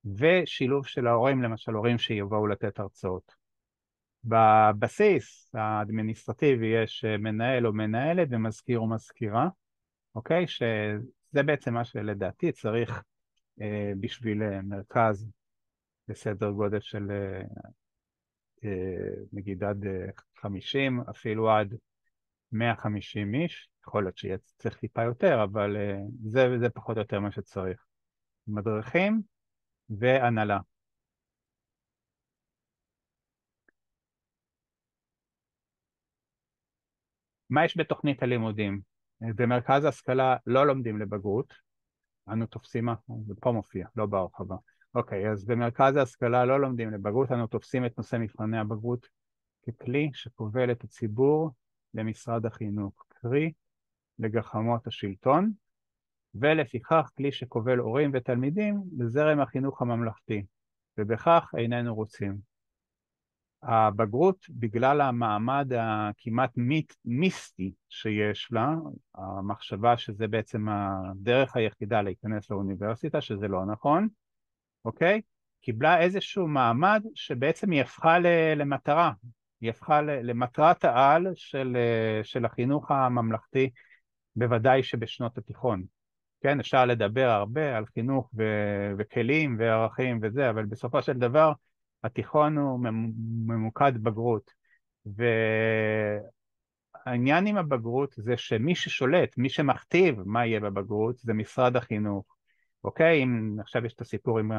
ושילוב של ההורים, למשל הורים שיבואו לתת הרצאות. בבסיס האדמיניסטרטיבי יש מנהל או מנהלת ומזכיר או מזכירה, אוקיי? שזה בעצם מה שלדעתי צריך בשביל מרכז בסדר גודל של נגיד עד 50, אפילו עד 150 איש, יכול להיות שיהיה צריך טיפה יותר, אבל זה פחות או יותר מה שצריך. מדריכים והנהלה. מה יש בתוכנית הלימודים? במרכז ההשכלה לא לומדים לבגרות, אנו תופסים מה? זה פה מופיע, לא בהרחבה. אוקיי, אז במרכז ההשכלה לא לומדים לבגרות, אנו תופסים את נושא מבחני הבגרות ככלי שכובל את הציבור למשרד החינוך, קרי לגחמות השלטון, ולפיכך כלי שכובל הורים ותלמידים לזרם החינוך הממלכתי, ובכך איננו רוצים. הבגרות, בגלל המעמד הכמעט מיסטי שיש לה, המחשבה שזה בעצם הדרך היחידה להיכנס לאוניברסיטה, שזה לא נכון, אוקיי? קיבלה איזשהו מעמד שבעצם היא הפכה למטרה, היא הפכה למטרת העל של החינוך הממלכתי, בוודאי שבשנות התיכון. כן, אפשר לדבר הרבה על חינוך וכלים וערכים וזה, אבל בסופו של דבר התיכון הוא ממוקד בגרות. והעניין עם הבגרות זה שמי ששולט, מי שמכתיב מה יהיה בבגרות, זה משרד החינוך. אוקיי? אם עכשיו יש את הסיפור עם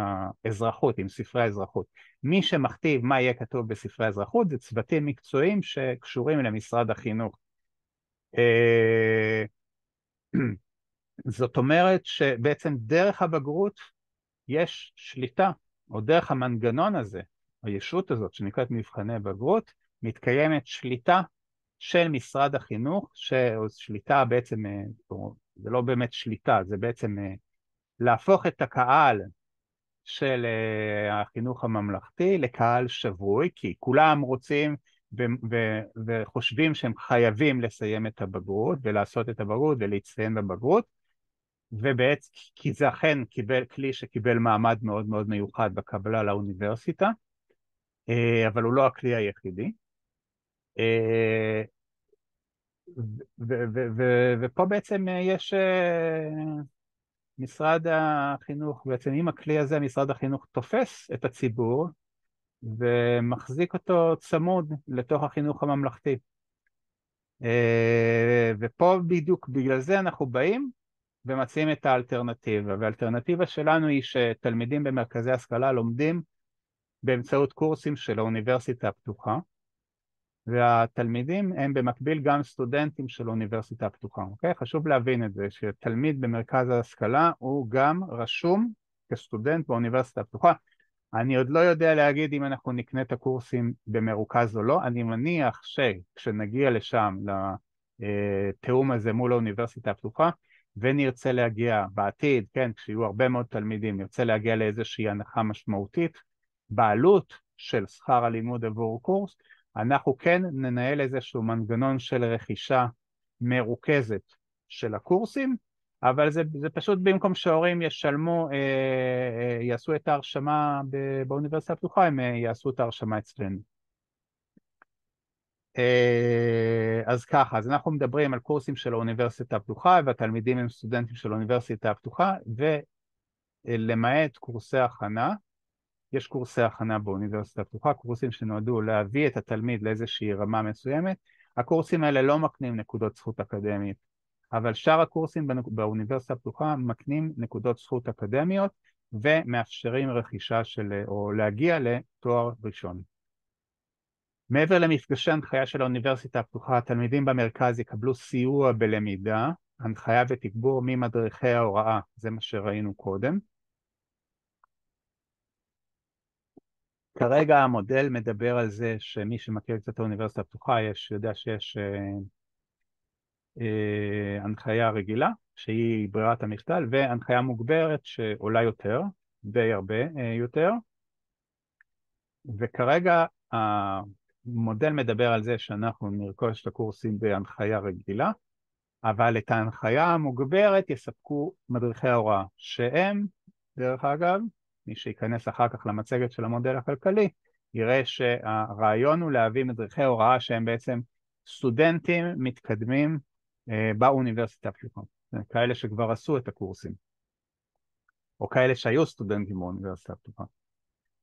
האזרחות, עם ספרי האזרחות. מי שמכתיב מה יהיה כתוב בספרי האזרחות זה צוותים מקצועיים שקשורים למשרד החינוך. זאת אומרת שבעצם דרך הבגרות יש שליטה, או דרך המנגנון הזה, הישות הזאת שנקראת מבחני בגרות, מתקיימת שליטה של משרד החינוך, ששליטה בעצם, זה לא באמת שליטה, זה בעצם להפוך את הקהל של החינוך הממלכתי לקהל שבוי, כי כולם רוצים וחושבים שהם חייבים לסיים את הבגרות ולעשות את הבגרות ולהצטיין בבגרות, ובעצם כי זה אכן קיבל כלי שקיבל מעמד מאוד מאוד מיוחד בקבלה לאוניברסיטה, אבל הוא לא הכלי היחידי. ופה בעצם יש משרד החינוך, בעצם עם הכלי הזה משרד החינוך תופס את הציבור ומחזיק אותו צמוד לתוך החינוך הממלכתי. ופה בדיוק בגלל זה אנחנו באים ומציעים את האלטרנטיבה, והאלטרנטיבה שלנו היא שתלמידים במרכזי השכלה לומדים באמצעות קורסים של האוניברסיטה הפתוחה, והתלמידים הם במקביל גם סטודנטים של האוניברסיטה הפתוחה, אוקיי? חשוב להבין את זה, שתלמיד במרכז ההשכלה הוא גם רשום כסטודנט באוניברסיטה הפתוחה. אני עוד לא יודע להגיד אם אנחנו נקנה את הקורסים במרוכז או לא, אני מניח שכשנגיע לשם, לתאום הזה מול האוניברסיטה הפתוחה, ונרצה להגיע בעתיד, כן, כשיהיו הרבה מאוד תלמידים, נרצה להגיע לאיזושהי הנחה משמעותית בעלות של שכר הלימוד עבור קורס, אנחנו כן ננהל איזשהו מנגנון של רכישה מרוכזת של הקורסים, אבל זה פשוט במקום שההורים ישלמו, יעשו את ההרשמה באוניברסיטה הפתוחה, הם יעשו את ההרשמה אצלנו. אז ככה, אז אנחנו מדברים על קורסים של האוניברסיטה הפתוחה, והתלמידים הם סטודנטים של האוניברסיטה הפתוחה, ולמעט קורסי הכנה, יש קורסי הכנה באוניברסיטה הפתוחה, קורסים שנועדו להביא את התלמיד לאיזושהי רמה מסוימת. הקורסים האלה לא מקנים נקודות זכות אקדמית, אבל שאר הקורסים באוניברסיטה הפתוחה מקנים נקודות זכות אקדמיות, ומאפשרים רכישה או להגיע לתואר ראשון. מעבר למפגשי הנחיה של האוניברסיטה הפתוחה, התלמידים במרכז יקבלו סיוע בלמידה, הנחיה ותגבור ממדריכי ההוראה, זה מה שראינו קודם. כרגע המודל מדבר על זה שמי שמכיר קצת את האוניברסיטה הפתוחה, יודע שיש הנחיה רגילה, שהיא ברירת המחדל, והנחיה מוגברת שעולה יותר, די הרבה יותר, וכרגע המודל מדבר על זה שאנחנו נרכוש את הקורסים בהנחיה רגילה, אבל את ההנחיה המוגברת יספקו מדריכי ההוראה, שהם, דרך אגב, מי שיכנס אחר כך למצגת של המודל הכלכלי, יראה שהרעיון הוא להביא מדריכי הוראה שהם בעצם סטודנטים מתקדמים באוניברסיטה הפתוחה, כאלה שכבר עשו את הקורסים, או כאלה שהיו סטודנטים באוניברסיטה הפתוחה.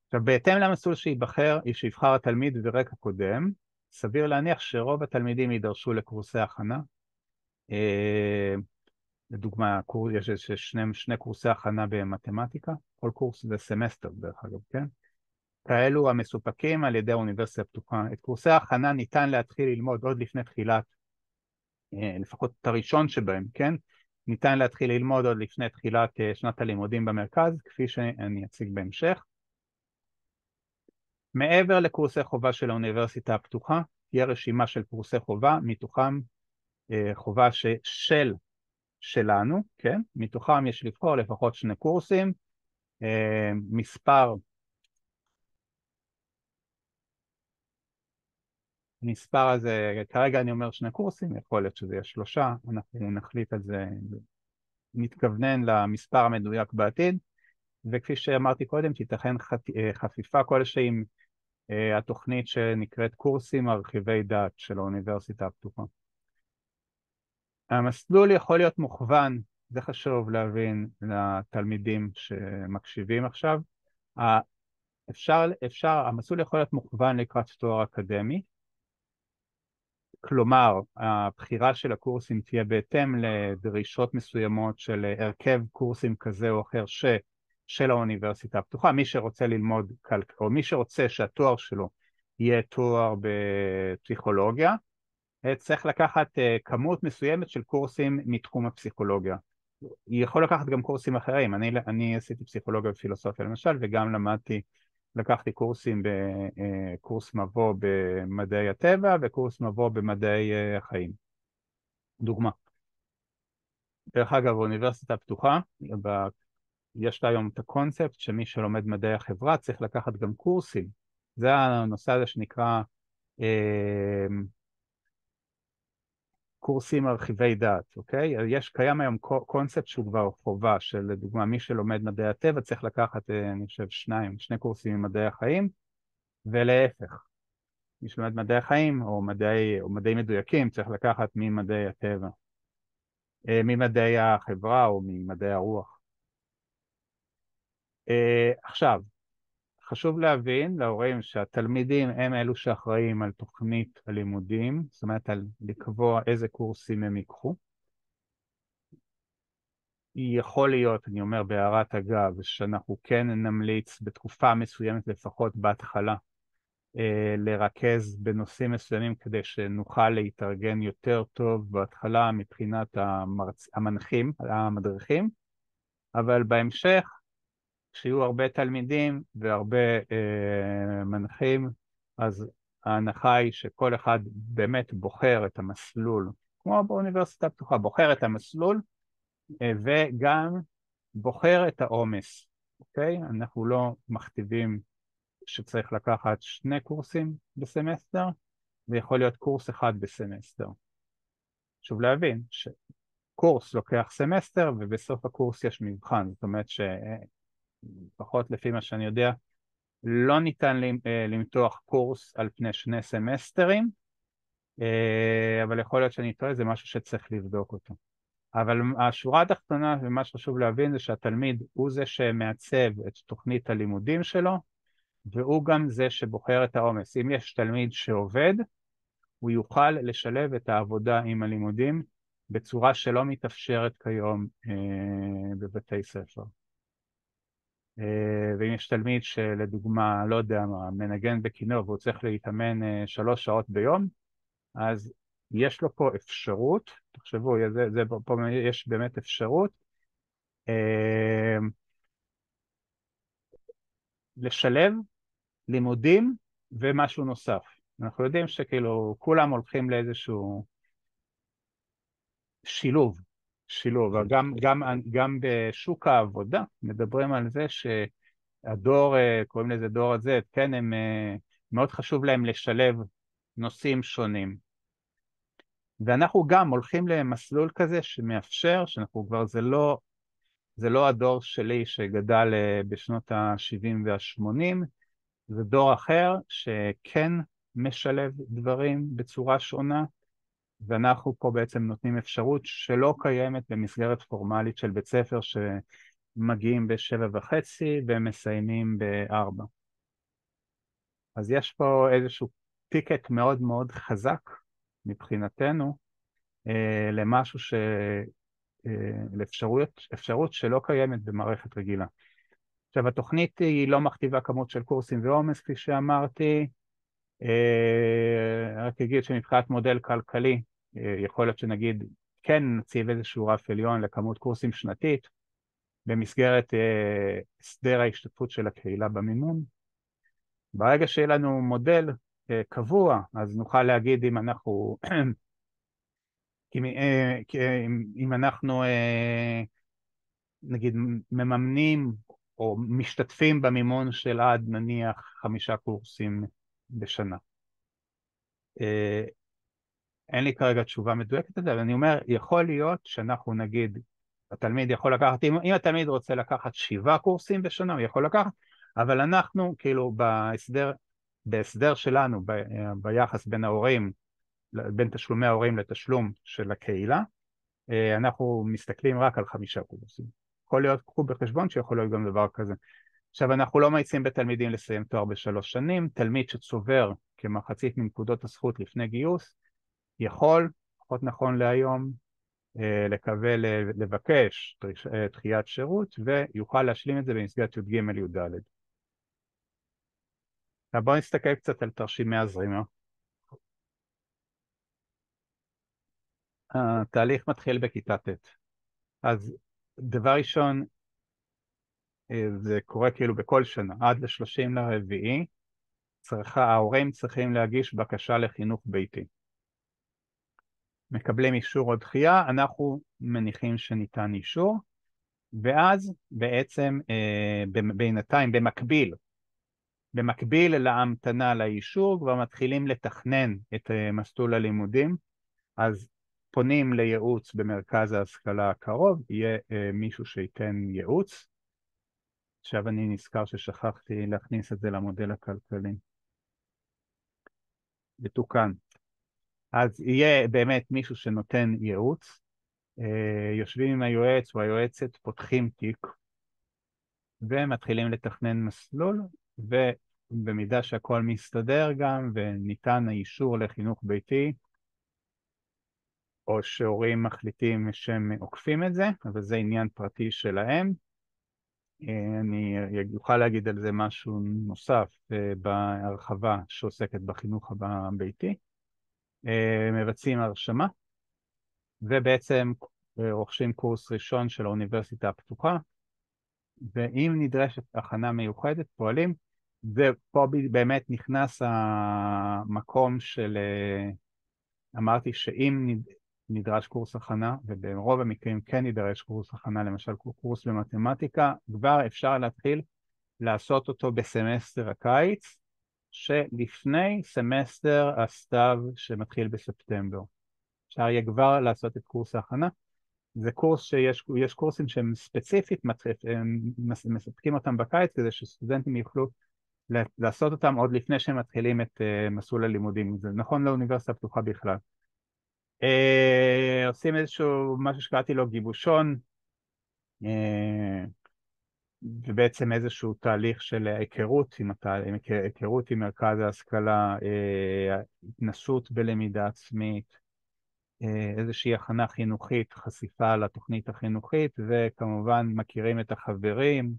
עכשיו, בהתאם למסלול שיבחר התלמיד ורקע קודם, סביר להניח שרוב התלמידים יידרשו לקורסי הכנה. לדוגמה, יש שני קורסי הכנה במתמטיקה, כל קורס זה סמסטר דרך אגב, כן? כאלו המסופקים על ידי האוניברסיטה הפתוחה. את קורסי ההכנה ניתן להתחיל ללמוד עוד לפני תחילת, לפחות את הראשון שבהם, כן? ניתן להתחיל ללמוד עוד לפני תחילת שנת הלימודים במרכז, כפי שאני אציג בהמשך. מעבר לקורסי חובה של האוניברסיטה הפתוחה, תהיה רשימה של קורסי חובה, מתוכם חובה שלנו, כן? מתוכם יש לבחור לפחות 2 קורסים, מספר הזה, כרגע אני אומר 2 קורסים, יכול להיות שזה יהיה 3, אנחנו נחליט על זה, נתכוונן למספר המדויק בעתיד, וכפי שאמרתי קודם, תיתכן חפיפה כלשהי עם התוכנית שנקראת קורסים מרחיבי דעת של האוניברסיטה הפתוחה. המסלול יכול להיות מוכוון, זה חשוב להבין לתלמידים שמקשיבים עכשיו, המסלול יכול להיות מוכוון לקראת תואר אקדמי, כלומר, הבחירה של הקורסים תהיה בהתאם לדרישות מסוימות של הרכב קורסים כזה או אחר של האוניברסיטה הפתוחה. מי שרוצה ללמוד, או מי שרוצה שהתואר שלו יהיה תואר בפסיכולוגיה, צריך לקחת כמות מסוימת של קורסים מתחום הפסיכולוגיה. יכול לקחת גם קורסים אחרים. אני עשיתי פסיכולוגיה ופילוסופיה למשל, וגם לקחתי קורסים בקורס מבוא במדעי הטבע וקורס מבוא במדעי החיים. דוגמה. דרך אגב, האוניברסיטה הפתוחה, יש לה היום את הקונספט שמי שלומד מדעי החברה צריך לקחת גם קורסים. זה הנושא הזה שנקרא קורסים מרחיבי דעת, אוקיי? קיים היום קונספט שהוא כבר חובה, של לדוגמה מי שלומד מדעי הטבע צריך לקחת, אני חושב, 2 קורסים ממדעי החיים, ולהפך. מי שלומד מדעי החיים או מדעים מדויקים צריך לקחת ממדעי הטבע, ממדעי החברה או ממדעי הרוח. עכשיו, חשוב להבין להורים שהתלמידים הם אלו שאחראים על תוכנית הלימודים, זאת אומרת על לקבוע איזה קורסים הם ייקחו. יכול להיות, אני אומר בהערת אגב, שאנחנו כן נמליץ בתקופה מסוימת לפחות בהתחלה, לרכז בנושאים מסוימים כדי שנוכל להתארגן יותר טוב בהתחלה מבחינת המדריכים, אבל בהמשך, כשיהיו הרבה תלמידים והרבה מנחים, אז ההנחה היא שכל אחד באמת בוחר את המסלול, כמו באוניברסיטה הפתוחה, בוחר את המסלול וגם בוחר את העומס, אוקיי? אנחנו לא מכתיבים שצריך לקחת 2 קורסים בסמסטר, ויכול להיות קורס אחד בסמסטר. חשוב להבין שקורס לוקח סמסטר, ובסוף הקורס יש מבחן, זאת אומרת שפחות לפי מה שאני יודע, לא ניתן למתוח קורס על פני 2 סמסטרים, אבל יכול להיות שאני טועה, זה משהו שצריך לבדוק אותו. אבל השורה התחתונה ומה שחשוב להבין זה שהתלמיד הוא זה שמעצב את תוכנית הלימודים שלו, והוא גם זה שבוחר את העומס. אם יש תלמיד שעובד, הוא יוכל לשלב את העבודה עם הלימודים בצורה שלא מתאפשרת כיום בבתי ספר. ואם יש תלמיד שלדוגמה, לא יודע מה, מנגן בכינור והוא צריך להתאמן 3 שעות ביום, אז יש לו פה אפשרות, תחשבו, פה יש באמת אפשרות, לשלב לימודים ומשהו נוסף. אנחנו יודעים שכאילו כולם הולכים לאיזשהו שילוב, גם בשוק העבודה מדברים על זה שהדור, קוראים לזה דור הזה, כן, הם מאוד חשוב להם לשלב נושאים שונים. ואנחנו גם הולכים למסלול כזה שמאפשר, שאנחנו כבר, זה לא הדור שלי שגדל בשנות ה-70 וה-80, זה דור אחר שכן משלב דברים בצורה שונה, ואנחנו פה בעצם נותנים אפשרות שלא קיימת במסגרת פורמלית של בית ספר שמגיעים ב7:30 ומסיימים ב4. אז יש פה איזשהו טיקט מאוד מאוד חזק מבחינתנו, למשהו לאפשרות שלא קיימת במערכת רגילה. עכשיו, התוכנית היא לא מכתיבה כמות של קורסים ועומס, כפי שאמרתי, רק אגיד שמבחינת מודל כלכלי, יכול להיות שנגיד כן נציב איזשהו רף עליון לכמות קורסים שנתית, במסגרת הסדר ההשתתפות של הקהילה במימון. ברגע שיהיה לנו מודל קבוע, אז נוכל להגיד אם אנחנו, אם אנחנו נגיד מממנים או משתתפים במימון של עד נניח 5 קורסים בשנה. אין לי כרגע תשובה מדויקת על זה, אבל אני אומר, יכול להיות שאנחנו נגיד, התלמיד יכול לקחת, אם התלמיד רוצה לקחת 7 קורסים בשנה, הוא יכול לקחת, אבל אנחנו כאילו בהסדר שלנו, ביחס בין ההורים, בין תשלומי ההורים לתשלום של הקהילה, אנחנו מסתכלים רק על 5 קורסים. יכול להיות, קחו בחשבון שיכול להיות גם דבר כזה. עכשיו, אנחנו לא מאיצים בתלמידים לסיים תואר ב3 שנים, תלמיד שצובר כמחצית מנקודות הזכות לפני גיוס, יכול, פחות נכון להיום, לבקש דחיית שירות, ויוכל להשלים את זה במסגרת י"ג י"ד. עכשיו בואו נסתכל קצת על תרשימי הזרימה. התהליך מתחיל בכיתה ט'. אז דבר ראשון, זה קורה כאילו בכל שנה, עד ל-30/4, ההורים צריכים להגיש בקשה לחינוך ביתי. מקבלים אישור או דחייה, אנחנו מניחים שניתן אישור, ואז בעצם בינתיים, במקביל להמתנה לאישור, כבר מתחילים לתכנן את מסלול הלימודים, אז פונים לייעוץ במרכז ההשכלה הקרוב, יהיה מישהו שייתן ייעוץ. עכשיו אני נזכר ששכחתי להכניס את זה למודל הכלכלי. מתוקן. אז יהיה באמת מישהו שנותן ייעוץ, יושבים עם היועץ או היועצת, פותחים תיק, ומתחילים לתכנן מסלול, ובמידה שהכל מסתדר גם, וניתן האישור לחינוך ביתי, או שהורים מחליטים שהם עוקפים את זה, אבל זה עניין פרטי שלהם. אני אוכל להגיד על זה משהו נוסף בהרחבה שעוסקת בחינוך הביתי. מבצעים הרשמה, ובעצם רוכשים קורס ראשון של האוניברסיטה הפתוחה, ואם נדרשת הכנה מיוחדת, פועלים, ופה באמת נכנס המקום של, אמרתי שאם נדרש קורס הכנה, וברוב המקרים כן נדרש קורס הכנה, למשל קורס במתמטיקה, כבר אפשר להתחיל לעשות אותו בסמסטר הקיץ, שלפני סמסטר הסתיו שמתחיל בספטמבר. אפשר יהיה כבר לעשות את קורס ההכנה. זה קורס שיש קורסים שהם ספציפית, מספקים אותם בקיץ, כדי שסטודנטים יוכלו לעשות אותם עוד לפני שהם מתחילים את מסלול הלימודים. זה נכון לאוניברסיטה הפתוחה בכלל. עושים איזשהו משהו שקראתי לו גיבושון, ובעצם איזשהו תהליך של היכרות עם מרכז ההשכלה, התנסות בלמידה עצמית, איזושהי הכנה חינוכית, חשיפה לתוכנית החינוכית, וכמובן מכירים את החברים,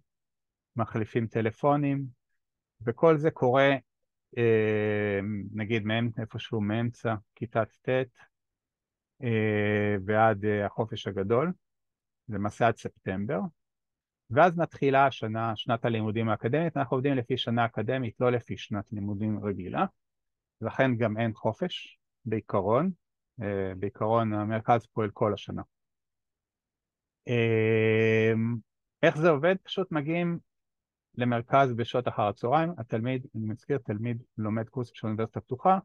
מחליפים טלפונים, וכל זה קורה, נגיד איפשהו מאמצע כיתת ט' ועד החופש הגדול, למעשה עד ספטמבר, ואז מתחילה שנת הלימודים האקדמית. אנחנו עובדים לפי שנה אקדמית, לא לפי שנת לימודים רגילה, לכן גם אין חופש בעיקרון, בעיקרון המרכז פועל כל השנה. איך זה עובד? פשוט מגיעים למרכז בשעות אחר הצהריים, התלמיד, אני מזכיר, תלמיד לומד קורס של האוניברסיטה הפתוחה,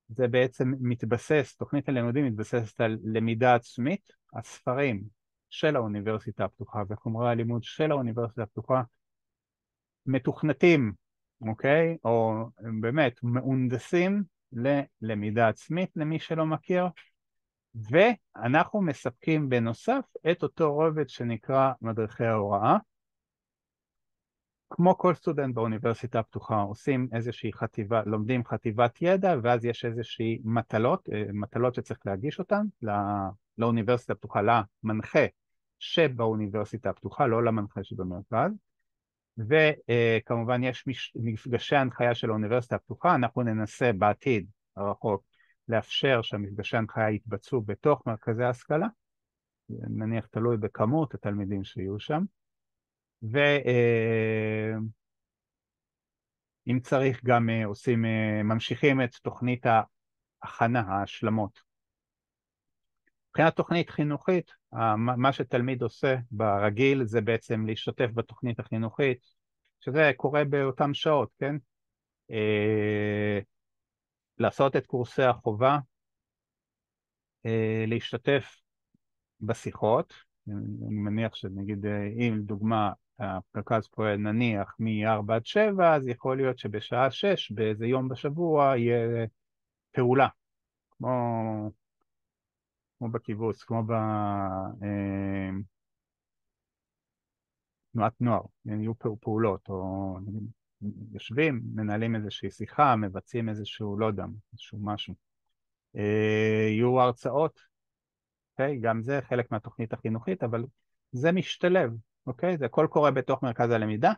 זה בעצם מתבסס, תוכנית הלימודים מתבססת על למידה עצמית, הספרים של האוניברסיטה הפתוחה וחומרי הלימוד של האוניברסיטה הפתוחה מתוכנתים, אוקיי? או באמת מהונדסים ללמידה עצמית למי שלא מכיר, ואנחנו מספקים בנוסף את אותו רובד שנקרא מדריכי ההוראה, כמו כל סטודנט באוניברסיטה הפתוחה, עושים איזושהי חטיבה, לומדים חטיבת ידע, ואז יש איזושהי מטלות שצריך להגיש אותן לאוניברסיטה הפתוחה, למנחה שבאוניברסיטה הפתוחה, לא למנחה שבמרכז, וכמובן יש מפגשי הנחיה של האוניברסיטה הפתוחה, אנחנו ננסה בעתיד הרחוק לאפשר שהמפגשי הנחיה יתבצעו בתוך מרכזי ההשכלה, נניח תלוי בכמות התלמידים שיהיו שם, אם צריך גם ממשיכים את תוכנית ההכנה, ההשלמות. מבחינת תוכנית חינוכית, מה שתלמיד עושה ברגיל זה בעצם להשתתף בתוכנית החינוכית, שזה קורה באותן שעות, כן? לעשות את קורסי החובה, להשתתף בשיחות, אני מניח שנגיד אם דוגמה המרכז פועל נניח מ-4 עד 7, אז יכול להיות שבשעה 6 באיזה יום בשבוע יהיה פעולה, כמו בקיבוץ, כמו בתנועת נוער, יהיו פעולות, או יושבים, מנהלים איזושהי שיחה, מבצעים איזשהו, לא יודע, איזשהו משהו. יהיו הרצאות, אוקיי? גם זה חלק מהתוכנית החינוכית, אבל זה משתלב, אוקיי? זה הכל קורה בתוך מרכז הלמידה.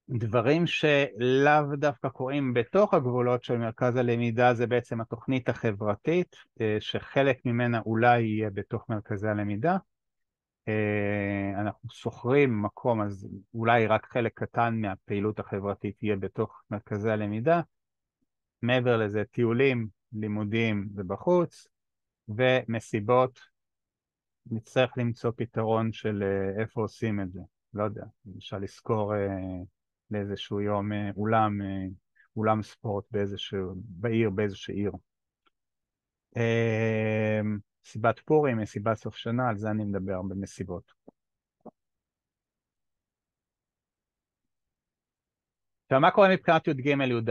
דברים שלאו דווקא קורים בתוך הגבולות של מרכז הלמידה, זה בעצם התוכנית החברתית, שחלק ממנה אולי יהיה בתוך מרכזי הלמידה. אנחנו שוכרים מקום, אז אולי רק חלק קטן מהפעילות החברתית יהיה בתוך מרכזי הלמידה. מעבר לזה, טיולים, לימודים ובחוץ, ומסיבות, נצטרך למצוא פתרון של איפה עושים את זה. לא יודע, למשל לזכור לאיזשהו יום אולם ספורט באיזושהי עיר. מסיבת פורים, מסיבת סוף שנה, על זה אני מדבר במסיבות. עכשיו, מה קורה מבחינת י"ג י"ד?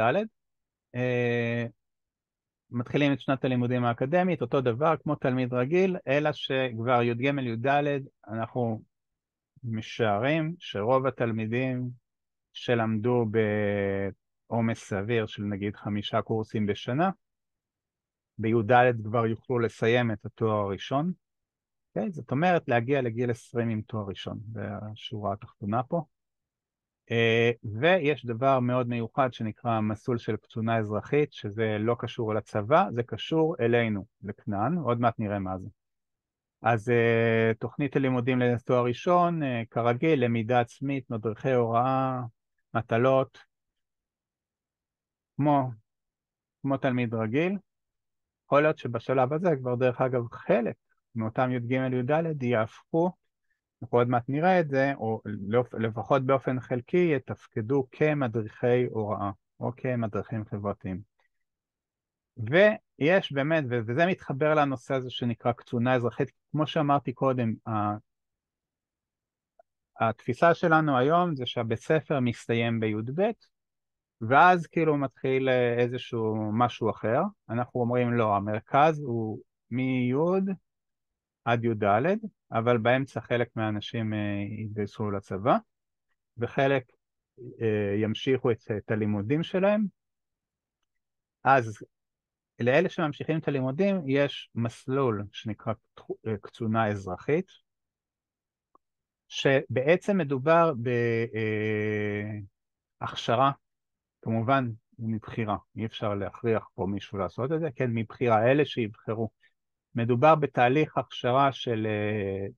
מתחילים את שנת הלימודים האקדמית, אותו דבר כמו תלמיד רגיל, אלא שכבר י"ג י"ד אנחנו משערים שרוב התלמידים שלמדו בעומס סביר של נגיד 5 קורסים בשנה, בי"ד כבר יוכלו לסיים את התואר הראשון, okay? זאת אומרת להגיע לגיל 20 עם תואר ראשון, בשורה התחתונה פה. ויש דבר מאוד מיוחד שנקרא מסלול של קצונה אזרחית, שזה לא קשור לצבא, זה קשור אלינו, לכנען, עוד מעט נראה מה זה. אז תוכנית הלימודים לתואר ראשון, כרגיל, למידה עצמית, מדריכי הוראה, מטלות, כמו תלמיד רגיל. יכול להיות שבשלב הזה כבר דרך אגב חלק מאותם י"ג י"ד יהפכו, אנחנו עוד מעט נראה את זה, או לפחות באופן חלקי יתפקדו כמדריכי הוראה, או כמדריכים חברתיים. ויש באמת, וזה מתחבר לנושא הזה שנקרא קצונה אזרחית, כמו שאמרתי קודם, התפיסה שלנו היום זה שהבית ספר מסתיים בי"ב, ואז כאילו מתחיל איזשהו משהו אחר. אנחנו אומרים לא, המרכז הוא מי' עד י"ד, אבל באמצע חלק מהאנשים יתגייסו לצבא, וחלק ימשיכו את הלימודים שלהם. אז לאלה שממשיכים את הלימודים יש מסלול שנקרא קצונה אזרחית, שבעצם מדובר בהכשרה, כמובן מבחירה, אי אפשר להכריח פה מישהו לעשות את זה, כן, מבחירה, אלה שיבחרו. מדובר בתהליך הכשרה של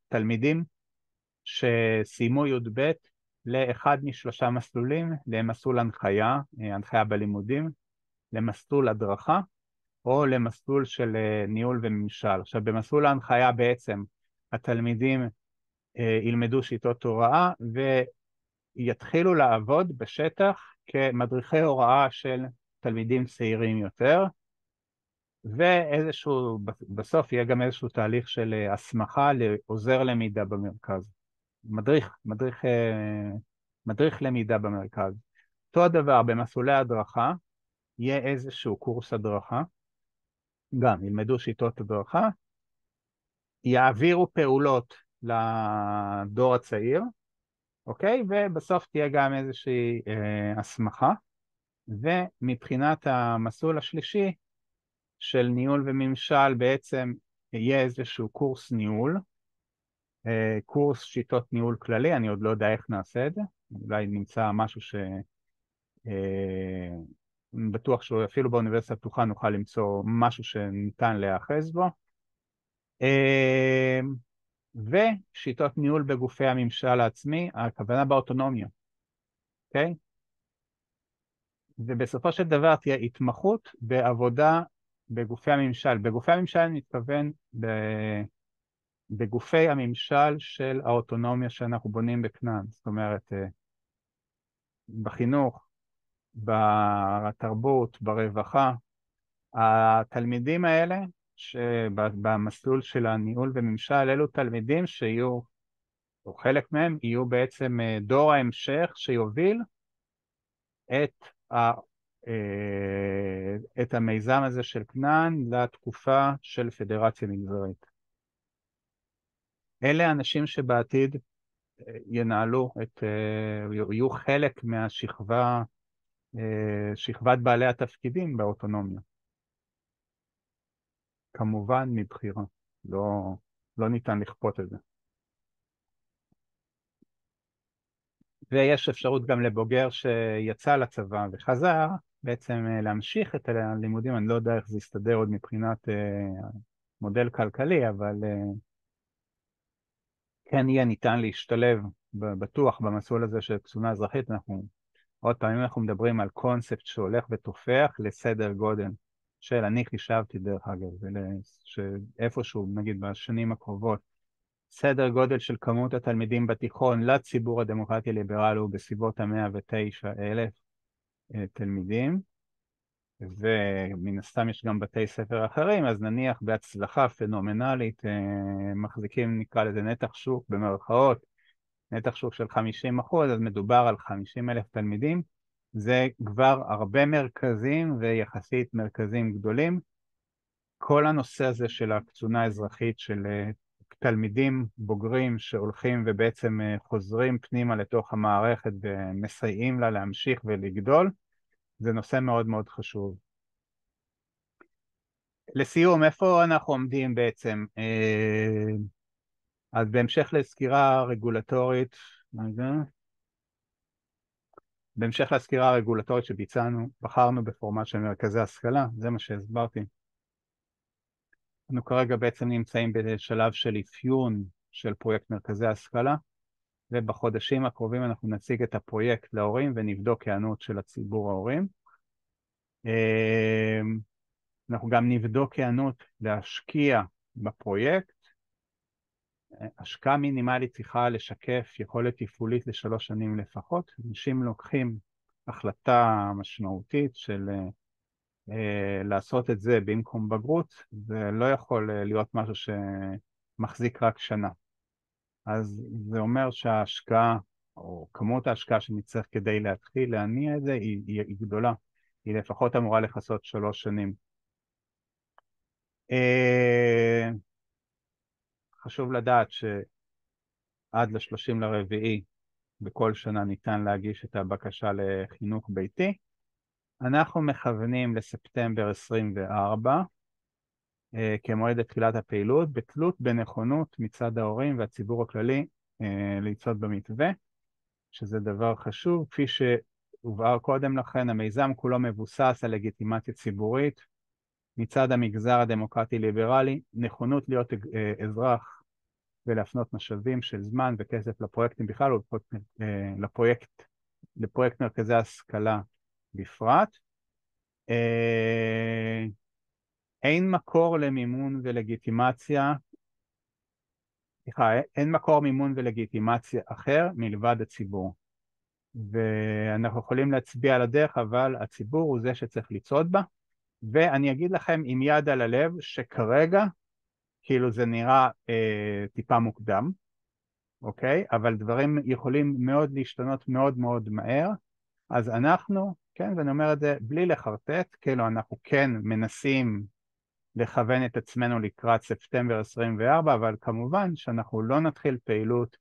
תלמידים שסיימו י"ב לאחד משלושה מסלולים, למסלול הנחיה, הנחיה בלימודים, למסלול הדרכה, או למסלול של ניהול וממשל. עכשיו, במסלול ההנחיה בעצם התלמידים ילמדו שיטות הוראה ויתחילו לעבוד בשטח כמדריכי הוראה של תלמידים צעירים יותר, ואיזשהו, בסוף יהיה גם איזשהו תהליך של הסמכה לעוזר למידה במרכז. מדריך למידה במרכז. אותו הדבר במסלולי הדרכה, יהיה איזשהו קורס הדרכה, גם ילמדו שיטות הדרכה, יעבירו פעולות לדור הצעיר, אוקיי? ובסוף תהיה גם איזושהי הסמכה, ומבחינת המסלול השלישי של ניהול וממשל בעצם יהיה איזשהו קורס ניהול, קורס שיטות ניהול כללי, אני עוד לא יודע איך נעשה את זה, אולי נמצא משהו בטוח שאפילו באוניברסיטה הפתוחה נוכל למצוא משהו שניתן להיאחז בו, ושיטות ניהול בגופי הממשל העצמי, הכוונה באוטונומיה, אוקיי? ובסופו של דבר תהיה התמחות בעבודה בגופי הממשל. בגופי הממשל אני מתכוון בגופי הממשל של האוטונומיה שאנחנו בונים בכנען, זאת אומרת, בחינוך, בתרבות, ברווחה. התלמידים האלה שבמסלול של הניהול וממשל, אלו תלמידים שיהיו, או חלק מהם יהיו בעצם דור ההמשך שיוביל את המיזם הזה של כנען לתקופה של פדרציה מגזרית. אלה אנשים שבעתיד ינהלו יהיו חלק מהשכבה, שכבת בעלי התפקידים באוטונומיה. כמובן מבחירה, לא ניתן לכפות את זה. ויש אפשרות גם לבוגר שיצא לצבא וחזר, בעצם להמשיך את הלימודים, אני לא יודע איך זה יסתדר עוד מבחינת מודל כלכלי, אבל כן יהיה ניתן להשתלב בטוח במסלול הזה של קצונה אזרחית. עוד פעם, אם אנחנו מדברים על קונספט שהולך ותופח לסדר גודל של, אני חישבתי דרך אגב, שאיפשהו נגיד בשנים הקרובות, סדר גודל של כמות התלמידים בתיכון לציבור הדמוקרטי ליברלי הוא בסביבות 109,000 תלמידים, ומן הסתם יש גם בתי ספר אחרים, אז נניח בהצלחה פנומנלית מחזיקים, נקרא לזה נתח שוק במרכאות, נתח שוק של 50%, אז מדובר על 50,000 תלמידים, זה כבר הרבה מרכזים ויחסית מרכזים גדולים. כל הנושא הזה של הקצונה האזרחית של תלמידים בוגרים שהולכים ובעצם חוזרים פנימה לתוך המערכת ומסייעים לה להמשיך ולגדול, זה נושא מאוד מאוד חשוב. לסיום, איפה אנחנו עומדים בעצם? אז בהמשך לסקירה רגולטורית, שביצענו, בחרנו בפורמט של מרכזי השכלה, זה מה שהסברתי. אנחנו כרגע בעצם נמצאים בשלב של אפיון של פרויקט מרכזי השכלה, ובחודשים הקרובים אנחנו נציג את הפרויקט להורים ונבדוק היענות של הציבור ההורים. אנחנו גם נבדוק היענות להשקיע בפרויקט. השקעה מינימלית צריכה לשקף יכולת תפעולית ל3 שנים לפחות. אנשים לוקחים החלטה משמעותית של לעשות את זה במקום בגרות, זה לא יכול להיות משהו שמחזיק רק שנה. אז זה אומר שההשקעה, או כמות ההשקעה שנצטרך כדי להתחיל להניע את זה, היא גדולה. היא לפחות אמורה לחסות 3 שנים. חשוב לדעת שעד ל-30/4 בכל שנה ניתן להגיש את הבקשה לחינוך ביתי. אנחנו מכוונים לספטמבר 24 כמועד לתחילת הפעילות, בתלות בנכונות מצד ההורים והציבור הכללי לצעוד במתווה, שזה דבר חשוב. כפי שהובהר קודם לכן, המיזם כולו מבוסס על לגיטימציה ציבורית מצד המגזר הדמוקרטי-ליברלי, נכונות להיות אזרח ולהפנות משאבים של זמן וכסף לפרויקטים בכלל, לפרויקט מרכזי השכלה בפרט. אין מקור למימון ולגיטימציה, אין מקור מימון ולגיטימציה אחר מלבד הציבור. ואנחנו יכולים להצביע על הדרך, אבל הציבור הוא זה שצריך לצעוד בה. ואני אגיד לכם עם יד על הלב שכרגע, כאילו זה נראה טיפה מוקדם, אוקיי? אבל דברים יכולים מאוד להשתנות מאוד מאוד מהר. אז אנחנו, כן, ואני אומר את זה בלי לחרטט, כאילו אנחנו כן מנסים לכוון את עצמנו לקראת ספטמבר 24, אבל כמובן שאנחנו לא נתחיל פעילות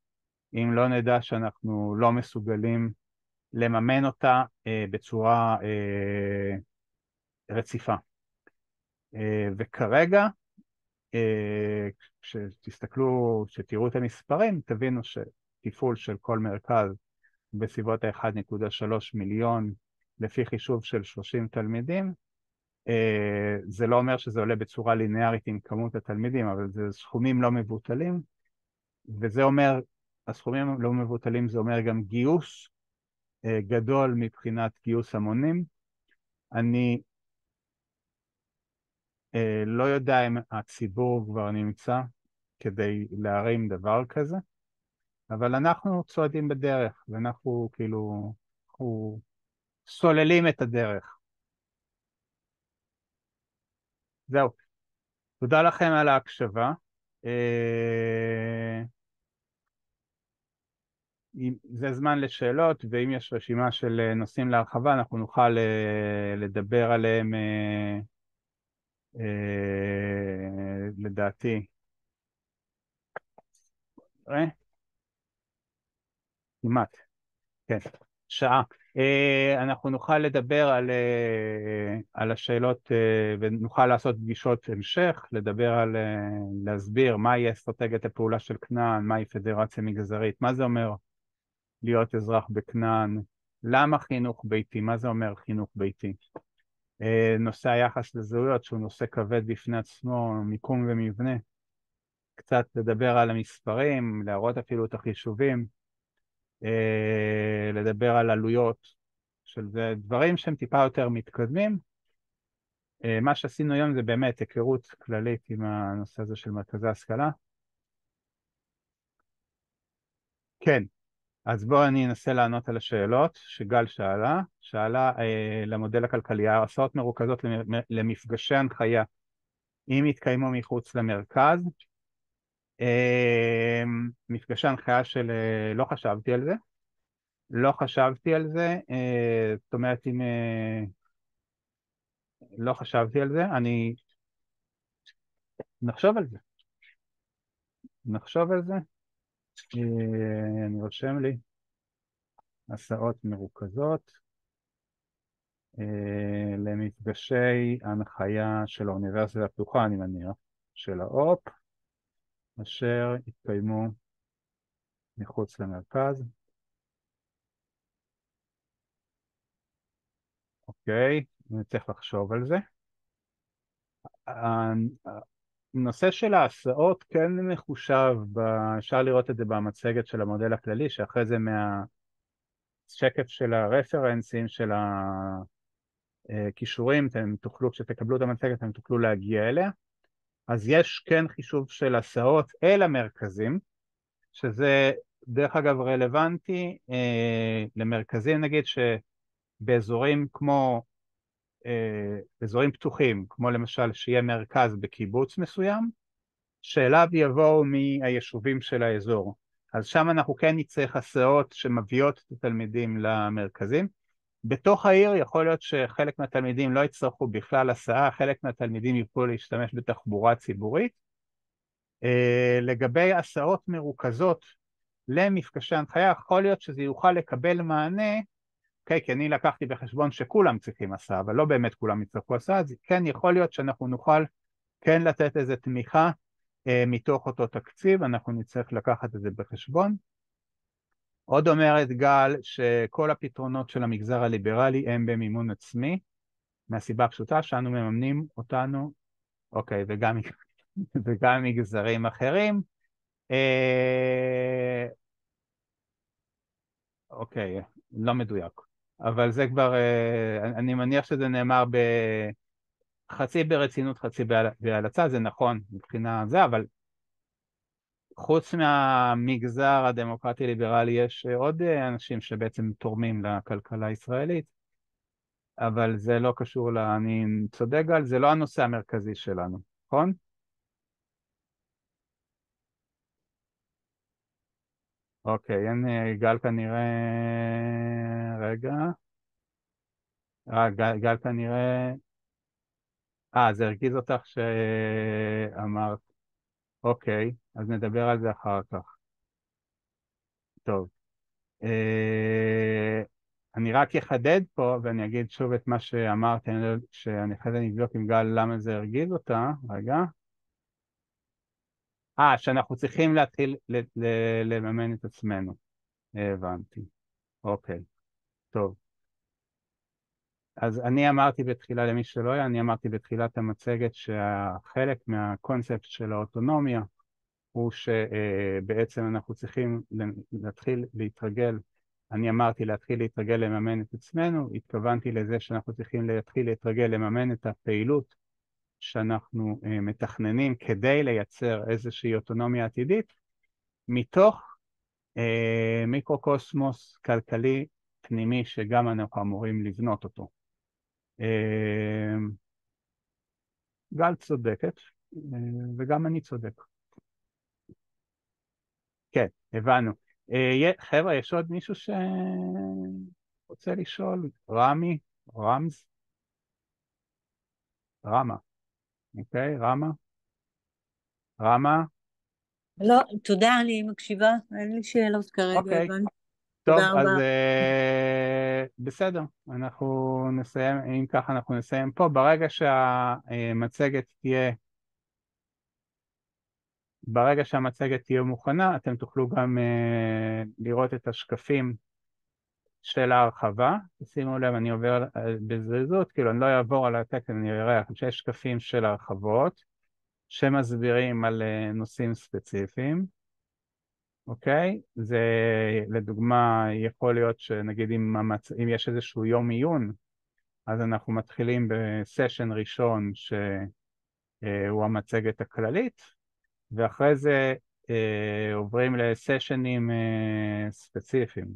אם לא נדע שאנחנו לא מסוגלים לממן אותה בצורה רציפה. וכרגע, כשתסתכלו, כשתראו את המספרים, תבינו שתפעול של כל מרכז בסביבות ה-1.3 מיליון לפי חישוב של 30 תלמידים, זה לא אומר שזה עולה בצורה ליניארית עם כמות התלמידים, אבל זה סכומים לא מבוטלים, וזה אומר, הסכומים לא מבוטלים זה אומר גם גיוס גדול מבחינת גיוס המונים. אני לא יודע אם הציבור כבר נמצא כדי להרים דבר כזה, אבל אנחנו צועדים בדרך, ואנחנו כאילו, אנחנו סוללים את הדרך. זהו, תודה לכם על ההקשבה. זה זמן לשאלות, ואם יש רשימה של נושאים להרחבה, אנחנו נוכל לדבר עליהם, לדעתי. כמעט, כן, שעה. אנחנו נוכל לדבר על השאלות ונוכל לעשות פגישות המשך, לדבר על, להסביר מהי אסטרטגיית הפעולה של כנען, מהי פדרציה מגזרית, מה זה אומר להיות אזרח בכנען, למה חינוך ביתי, מה זה אומר חינוך ביתי. נושא היחס לזהויות שהוא נושא כבד בפני עצמו, מיקום ומבנה, קצת לדבר על המספרים, להראות אפילו את החישובים, לדבר על עלויות של זה, דברים שהם טיפה יותר מתקדמים. מה שעשינו היום זה באמת היכרות כללית עם הנושא הזה של מרכזי השכלה. כן, אז בואו אני אנסה לענות על השאלות שגל שאלה למודל הכלכלי, הסעות מרוכזות למפגשי הנחיה, אם יתקיימו מחוץ למרכז. מפגשי הנחיה של, לא חשבתי על זה, זאת אומרת אם לא חשבתי על זה, נחשוב על זה, אני רושם לי, הסעות מרוכזות למפגשי הנחיה של האוניברסיטה הפתוחה, אני מניח, של האופ, אשר יתקיימו מחוץ למרכז. אוקיי, אני צריך לחשוב על זה. הנושא של ההסעות כן מחושב, אפשר לראות את זה במצגת של המודל הכללי, שאחרי זה מהשקף של הרפרנסים של הכישורים, אתם תוכלו, כשתקבלו את המצגת, אתם תוכלו להגיע אליה. אז יש כן חישוב של הסעות אל המרכזים, שזה דרך אגב רלוונטי למרכזים, נגיד שבאזורים כמו, אזורים פתוחים, כמו למשל שיהיה מרכז בקיבוץ מסוים, שאליו יבואו מהיישובים של האזור. אז שם אנחנו כן נצטרך הסעות שמביאות את התלמידים למרכזים. בתוך העיר יכול להיות שחלק מהתלמידים לא יצטרכו בכלל הסעה, חלק מהתלמידים יוכלו להשתמש בתחבורה ציבורית. לגבי הסעות מרוכזות למפגשי הנחיה, יכול להיות שזה יוכל לקבל מענה, okay, כי אני לקחתי בחשבון שכולם צריכים הסעה, אבל לא באמת כולם יצטרכו הסעה, אז כן יכול להיות שאנחנו נוכל כן לתת איזו תמיכה מתוך אותו תקציב, אנחנו נצטרך לקחת את זה בחשבון. עוד אומרת גל שכל הפתרונות של המגזר הליברלי הם במימון עצמי, מהסיבה הפשוטה שאנו מממנים אותנו, אוקיי, וגם מגזרים אחרים. אוקיי, לא מדויק, אבל זה כבר, אני מניח שזה נאמר חצי ברצינות, חצי בהלצה, זה נכון מבחינה זה, אבל חוץ מהמגזר הדמוקרטי-ליברלי יש עוד אנשים שבעצם תורמים לכלכלה הישראלית, אבל זה לא קשור אני צודק גל, זה לא הנושא המרכזי שלנו, נכון? אוקיי, אין גל כנראה, רגע, גל כנראה, זה הרגיז אותך שאמרת, אוקיי, אז נדבר על זה אחר כך. טוב. אני רק אחדד פה, ואני אגיד שוב את מה שאמרתי, שאני אחרי זה נבדוק עם גל למה זה הרגיז אותה, רגע. שאנחנו צריכים להתחיל לממן את עצמנו. הבנתי. אוקיי, טוב. אז אני אמרתי בתחילה, למי שלא היה, אני אמרתי בתחילת המצגת שהחלק מהקונספט של האוטונומיה הוא שבעצם אנחנו צריכים להתחיל להתרגל, אני אמרתי להתחיל להתרגל לממן את עצמנו, התכוונתי לזה שאנחנו צריכים להתחיל להתרגל לממן את הפעילות שאנחנו מתכננים כדי לייצר איזושהי אוטונומיה עתידית, מתוך מיקרוקוסמוס כלכלי פנימי שגם אנחנו אמורים לבנות אותו. גל צודקת, וגם אני צודק. כן, הבנו. חבר'ה, יש עוד מישהו שרוצה לשאול? רמי? רמז? רמה. אוקיי, רמה? רמה? לא, תודה, אני מקשיבה, אין לי שאלות כרגע, אוקיי. הבנתי. טוב, תודה אז רבה. בסדר, אנחנו נסיים, אם ככה אנחנו נסיים פה. ברגע שהמצגת תהיה מוכנה, אתם תוכלו גם לראות את השקפים של ההרחבה. שימו לב, אני עובר בזריזות, כאילו אני לא אעבור על הטקסט, אני אראה שיש שקפים של הרחבות, שמסבירים על נושאים ספציפיים. אוקיי? זה לדוגמה יכול להיות שנגיד אם יש איזשהו יום עיון, אז אנחנו מתחילים בסשן ראשון שהוא המצגת הכללית, ואחרי זה עוברים לסשנים ספציפיים.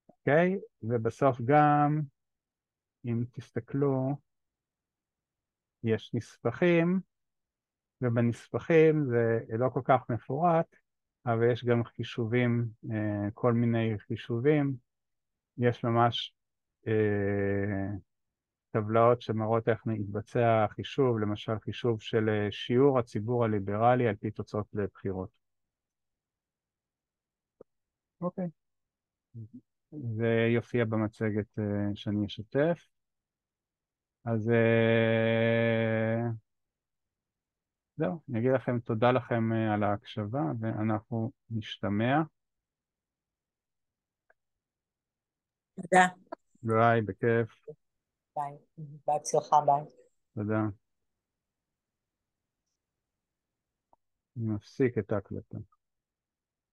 אוקיי? ובסוף גם, אם תסתכלו, יש נספחים, ובנספחים זה לא כל כך מפורט, אבל יש גם חישובים, כל מיני חישובים. יש ממש טבלאות שמראות איך מתבצע החישוב, למשל חישוב של שיעור הציבור הליברלי על פי תוצאות לבחירות. אוקיי. זה יופיע במצגת שאני אשתף. אז זהו, אני אגיד לכם תודה לכם על ההקשבה, ואנחנו נשתמע. תודה. ביי, בכיף. ביי. בהצלחה, ביי. תודה. אני מפסיק את ההקלטה.